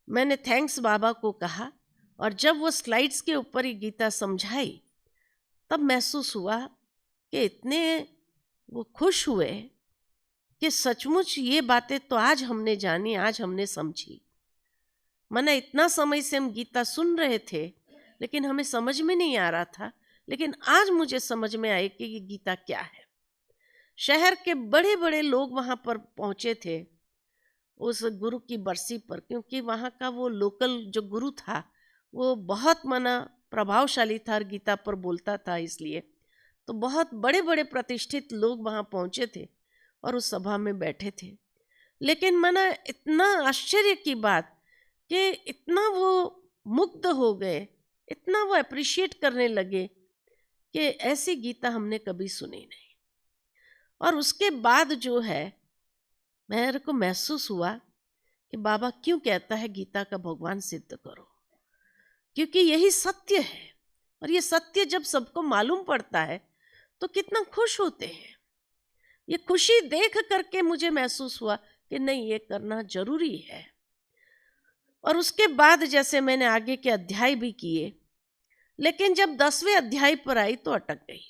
मैंने थैंक्स बाबा को कहा, और जब वो स्लाइड्स के ऊपर ही गीता समझाई तब महसूस हुआ कि इतने वो खुश हुए कि सचमुच ये बातें तो आज हमने जानी, आज हमने समझी। माना इतना समय से हम गीता सुन रहे थे लेकिन हमें समझ में नहीं आ रहा था, लेकिन आज मुझे समझ में आए कि ये गीता क्या है। शहर के बड़े बड़े लोग वहाँ पर पहुँचे थे उस गुरु की बरसी पर, क्योंकि वहाँ का वो लोकल जो गुरु था वो बहुत माना प्रभावशाली था और गीता पर बोलता था, इसलिए तो बहुत बड़े बड़े प्रतिष्ठित लोग वहाँ पहुँचे थे और उस सभा में बैठे थे। लेकिन माना इतना आश्चर्य की बात कि इतना वो मुग्ध हो गए, इतना वो अप्रिशिएट करने लगे कि ऐसी गीता हमने कभी सुनी नहीं। और उसके बाद जो है मेरे को महसूस हुआ कि बाबा क्यों कहता है गीता का भगवान सिद्ध करो, क्योंकि यही सत्य है। और ये सत्य जब सबको मालूम पड़ता है तो कितना खुश होते हैं। ये खुशी देख करके मुझे महसूस हुआ कि नहीं, ये करना जरूरी है। और उसके बाद जैसे मैंने आगे के अध्याय भी किए, लेकिन जब 10वें अध्याय पर आई तो अटक गई,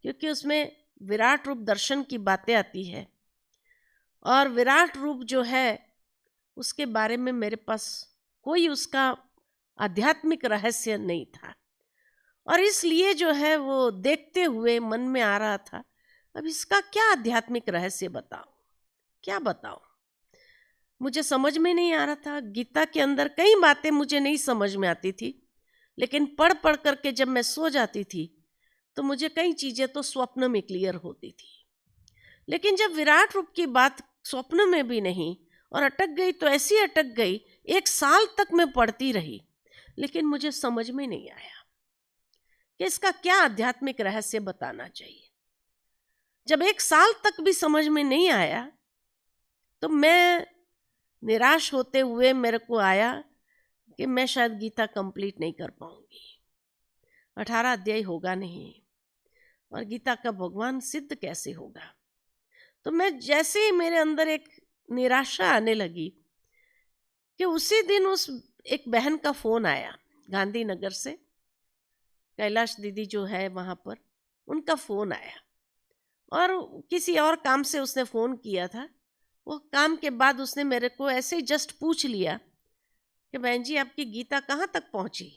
क्योंकि उसमें विराट रूप दर्शन की बातें आती है और विराट रूप जो है उसके बारे में मेरे पास कोई उसका आध्यात्मिक रहस्य नहीं था। और इसलिए जो है वो देखते हुए मन में आ रहा था, अब इसका क्या आध्यात्मिक रहस्य बताऊं, क्या बताऊं, मुझे समझ में नहीं आ रहा था। गीता के अंदर कई बातें मुझे नहीं समझ में आती थी, लेकिन पढ़ पढ़ करके जब मैं सो जाती थी तो मुझे कई चीजें तो स्वप्न में क्लियर होती थी। लेकिन जब विराट रूप की बात स्वप्न में भी नहीं और अटक गई तो ऐसी अटक गई, 1 साल तक मैं पढ़ती रही, लेकिन मुझे समझ में नहीं आया कि इसका क्या आध्यात्मिक रहस्य बताना चाहिए। जब 1 साल तक भी समझ में नहीं आया तो मैं निराश होते हुए मेरे को आया कि मैं शायद गीता कंप्लीट नहीं कर पाऊंगी, 18 अध्याय होगा नहीं, और गीता का भगवान सिद्ध कैसे होगा। तो मैं जैसे ही मेरे अंदर एक निराशा आने लगी कि उसी दिन उस एक बहन का फोन आया गांधीनगर से, कैलाश दीदी जो है वहाँ पर, उनका फोन आया और किसी और काम से उसने फ़ोन किया था। वो काम के बाद उसने मेरे को ऐसे ही जस्ट पूछ लिया कि बहन जी आपकी गीता कहाँ तक पहुँची।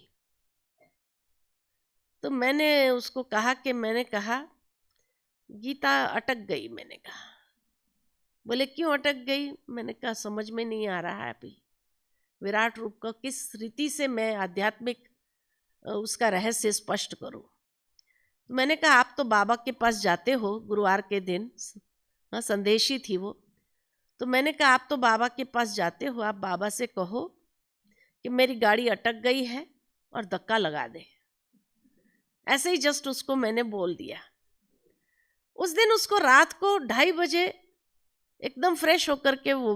तो मैंने उसको कहा कि मैंने कहा गीता अटक गई। मैंने कहा, बोले क्यों अटक गई। मैंने कहा समझ में नहीं आ रहा है अभी विराट रूप का किस रीति से मैं आध्यात्मिक उसका रहस्य स्पष्ट करूं। तो मैंने कहा आप तो बाबा के पास जाते हो गुरुवार के दिन, हाँ संदेशी थी वो। तो मैंने कहा आप तो बाबा के पास जाते हो, आप बाबा से कहो कि मेरी गाड़ी अटक गई है और धक्का लगा दे। ऐसे ही जस्ट उसको मैंने बोल दिया। उस दिन उसको रात को 2:30 बजे एकदम फ्रेश होकर के वो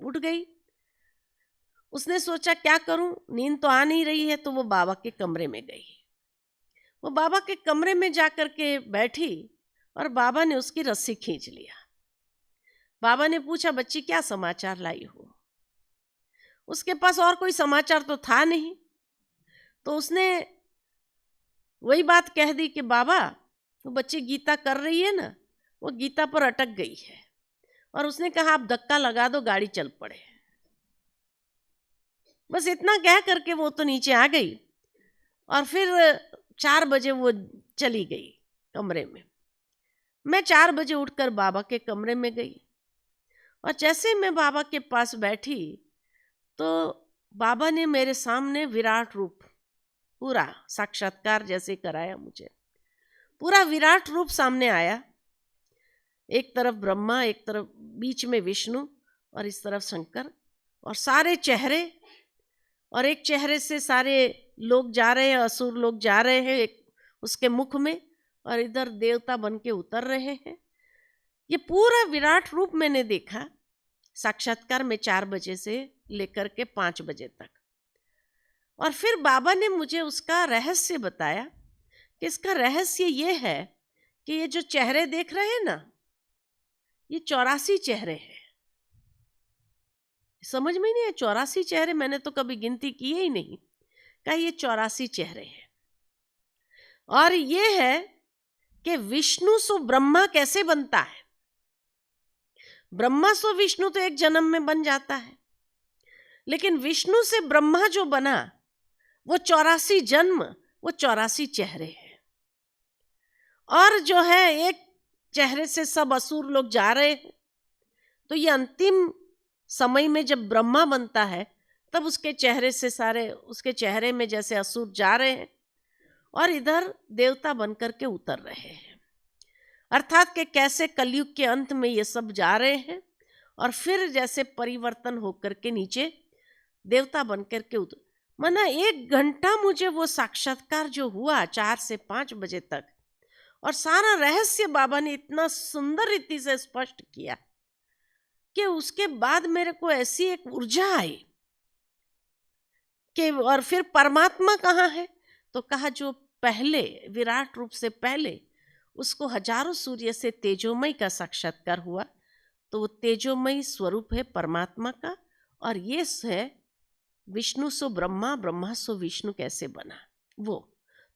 उठ गई। उसने सोचा क्या करूं, नींद तो आ नहीं रही है, तो वो बाबा के कमरे में गई। वो बाबा के कमरे में जाकर के बैठी और बाबा ने उसकी रस्सी खींच लिया। बाबा ने पूछा बच्ची क्या समाचार लाई हो। उसके पास और कोई समाचार तो था नहीं, तो उसने वही बात कह दी कि बाबा वो बच्ची गीता कर रही है ना, वो गीता पर अटक गई है। और उसने कहा आप धक्का लगा दो गाड़ी चल पड़े। बस इतना कह करके वो तो नीचे आ गई। और फिर 4 बजे वो चली गई कमरे में। मैं 4 बजे उठकर बाबा के कमरे में गई और जैसे मैं बाबा के पास बैठी तो बाबा ने मेरे सामने विराट रूप, पूरा साक्षात्कार जैसे कराया मुझे। पूरा विराट रूप सामने आया, एक तरफ ब्रह्मा, एक तरफ बीच में विष्णु और इस तरफ शंकर, और सारे चेहरे, और एक चेहरे से सारे लोग जा रहे हैं, असुर लोग जा रहे हैं एक उसके मुख में, और इधर देवता बन के उतर रहे हैं। ये पूरा विराट रूप मैंने देखा साक्षात्कार में 4 बजे से लेकर के 5 बजे तक। और फिर बाबा ने मुझे उसका रहस्य बताया कि इसका रहस्य ये है कि ये जो चेहरे देख रहे हैं ना, ये 84 चेहरे हैं। समझ में नहीं है, 84 चेहरे, मैंने तो कभी गिनती की ही नहीं। कहा ये 84 चेहरे हैं। और ये है कि विष्णु सो ब्रह्मा कैसे बनता है। ब्रह्मा सो विष्णु तो एक जन्म में बन जाता है, लेकिन विष्णु से ब्रह्मा जो बना वो 84 जन्म, वो 84 चेहरे हैं। और जो है एक चेहरे से सब असुर लोग जा रहे हैं, तो ये अंतिम समय में जब ब्रह्मा बनता है तब उसके चेहरे से सारे, उसके चेहरे में जैसे असुर जा रहे हैं और इधर देवता बनकर के उतर रहे हैं। अर्थात कि कैसे कलयुग के अंत में ये सब जा रहे हैं और फिर जैसे परिवर्तन होकर के नीचे देवता बनकर के उतर। माना 1 घंटा मुझे वो साक्षात्कार जो हुआ 4 से 5 बजे तक, और सारा रहस्य बाबा ने इतना सुंदर रीति से स्पष्ट किया कि उसके बाद मेरे को ऐसी एक ऊर्जा आई कि, और फिर परमात्मा कहाँ है, तो कहा जो पहले विराट रूप से पहले उसको हजारों सूर्य से तेजोमय का साक्षात्कार हुआ, तो वो तेजोमय स्वरूप है परमात्मा का। और ये है विष्णु सो ब्रह्मा, ब्रह्मा सो विष्णु कैसे बना वो।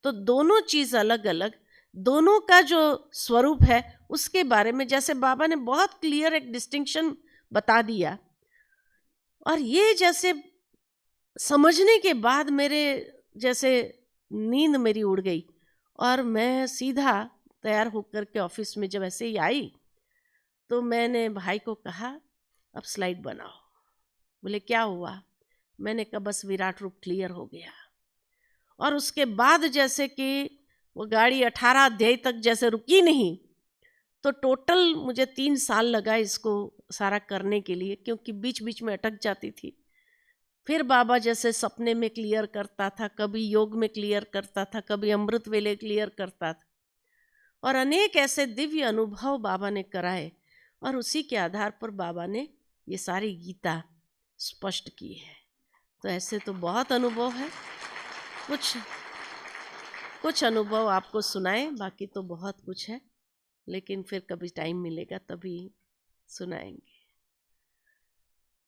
तो दोनों चीज अलग अलग, दोनों का जो स्वरूप है उसके बारे में जैसे बाबा ने बहुत क्लियर एक डिस्टिंक्शन बता दिया। और ये जैसे समझने के बाद मेरे जैसे नींद मेरी उड़ गई, और मैं सीधा तैयार होकर के ऑफिस में जब ऐसे ही आई तो मैंने भाई को कहा अब स्लाइड बनाओ। बोले क्या हुआ? मैंने कहा बस विराट रूप क्लियर हो गया। और उसके बाद जैसे कि वो गाड़ी 18 अध्याय तक जैसे रुकी नहीं, तो टोटल मुझे 3 साल लगा इसको सारा करने के लिए, क्योंकि बीच बीच में अटक जाती थी। फिर बाबा जैसे सपने में क्लियर करता था, कभी योग में क्लियर करता था, कभी अमृत वेले क्लियर करता था, और अनेक ऐसे दिव्य अनुभव बाबा ने कराए। और उसी के आधार पर बाबा ने ये सारी गीता स्पष्ट की है। तो ऐसे तो बहुत अनुभव है, कुछ अनुभव आपको सुनाए, बाकी तो बहुत कुछ है, लेकिन फिर कभी टाइम मिलेगा तभी सुनाएंगे।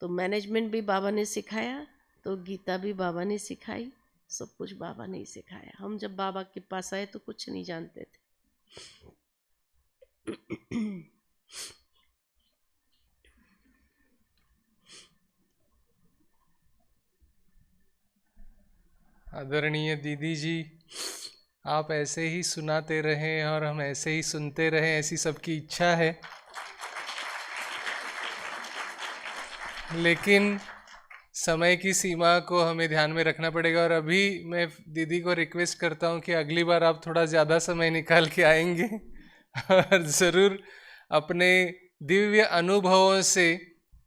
तो मैनेजमेंट भी बाबा ने सिखाया, तो गीता भी बाबा ने सिखाई, सब कुछ बाबा ने ही सिखाया। हम जब बाबा के पास आए तो कुछ नहीं जानते थे। आदरणीय दीदी जी, आप ऐसे ही सुनाते रहें और हम ऐसे ही सुनते रहें, ऐसी सबकी इच्छा है। लेकिन समय की सीमा को हमें ध्यान में रखना पड़ेगा। और अभी मैं दीदी को रिक्वेस्ट करता हूँ कि अगली बार आप थोड़ा ज़्यादा समय निकाल के आएंगे और ज़रूर अपने दिव्य अनुभवों से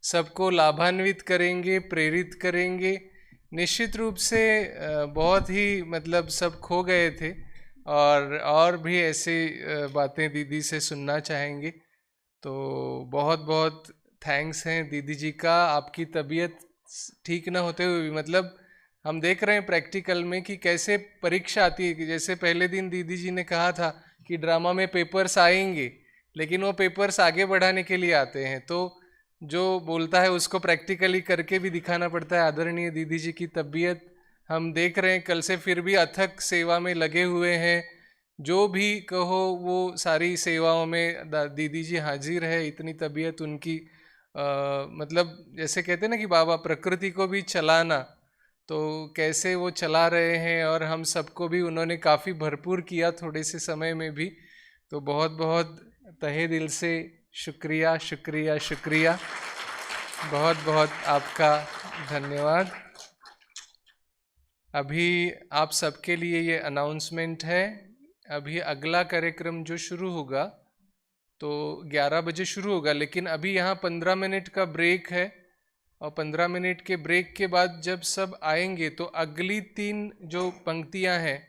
सबको लाभान्वित करेंगे, प्रेरित करेंगे। निश्चित रूप से बहुत ही मतलब सब खो गए थे, और भी ऐसे बातें दीदी से सुनना चाहेंगे। तो बहुत बहुत थैंक्स हैं दीदी जी का। आपकी तबीयत ठीक ना होते हुए भी मतलब हम देख रहे हैं प्रैक्टिकल में कि कैसे परीक्षा आती है। कि जैसे पहले दिन दीदी जी ने कहा था कि ड्रामा में पेपर्स आएंगे, लेकिन वो पेपर्स आगे बढ़ाने के लिए आते हैं, तो जो बोलता है उसको प्रैक्टिकली करके भी दिखाना पड़ता है। आदरणीय दीदी जी की तबीयत हम देख रहे हैं कल से फिर भी अथक सेवा में लगे हुए हैं। जो भी कहो वो सारी सेवाओं में दीदी जी हाजिर है। इतनी तबीयत उनकी मतलब जैसे कहते हैं ना कि बाबा प्रकृति को भी चलाना, तो कैसे वो चला रहे हैं, और हम सबको भी उन्होंने काफ़ी भरपूर किया थोड़े से समय में भी। तो बहुत बहुत तहे दिल से शुक्रिया शुक्रिया शुक्रिया, बहुत बहुत आपका धन्यवाद। अभी आप सबके लिए ये अनाउंसमेंट है, अभी अगला कार्यक्रम जो शुरू होगा तो 11 बजे शुरू होगा, लेकिन अभी यहाँ 15 मिनट का ब्रेक है, और 15 मिनट के ब्रेक के बाद जब सब आएंगे तो अगली 3 जो पंक्तियाँ हैं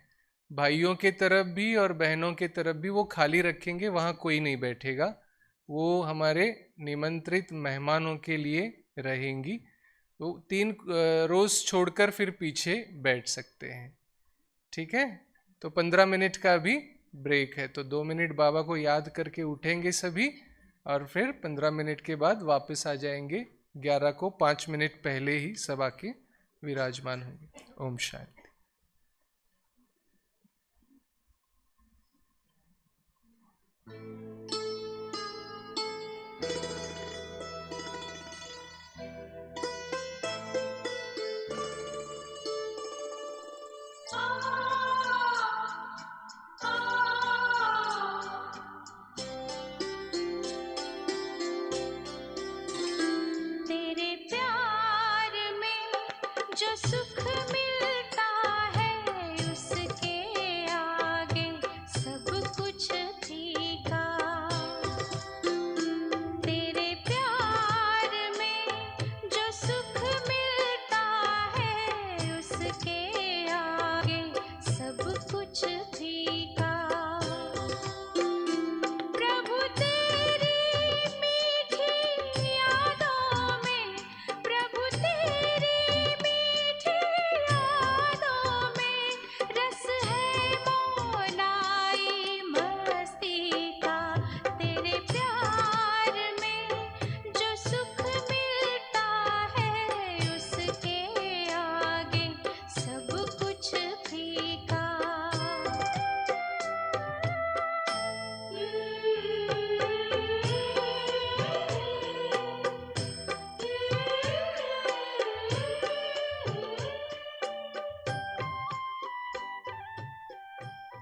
भाइयों के तरफ भी और बहनों के तरफ भी वो खाली रखेंगे, वहाँ कोई नहीं बैठेगा, वो हमारे निमंत्रित मेहमानों के लिए रहेंगी। तो 3 रोज छोड़कर फिर पीछे बैठ सकते हैं, ठीक है। तो 15 मिनट का अभी ब्रेक है, तो 2 मिनट बाबा को याद करके उठेंगे सभी, और फिर 15 मिनट के बाद वापस आ जाएंगे। 11 को 5 मिनट पहले ही सब आके विराजमान होंगे। ओम शांति।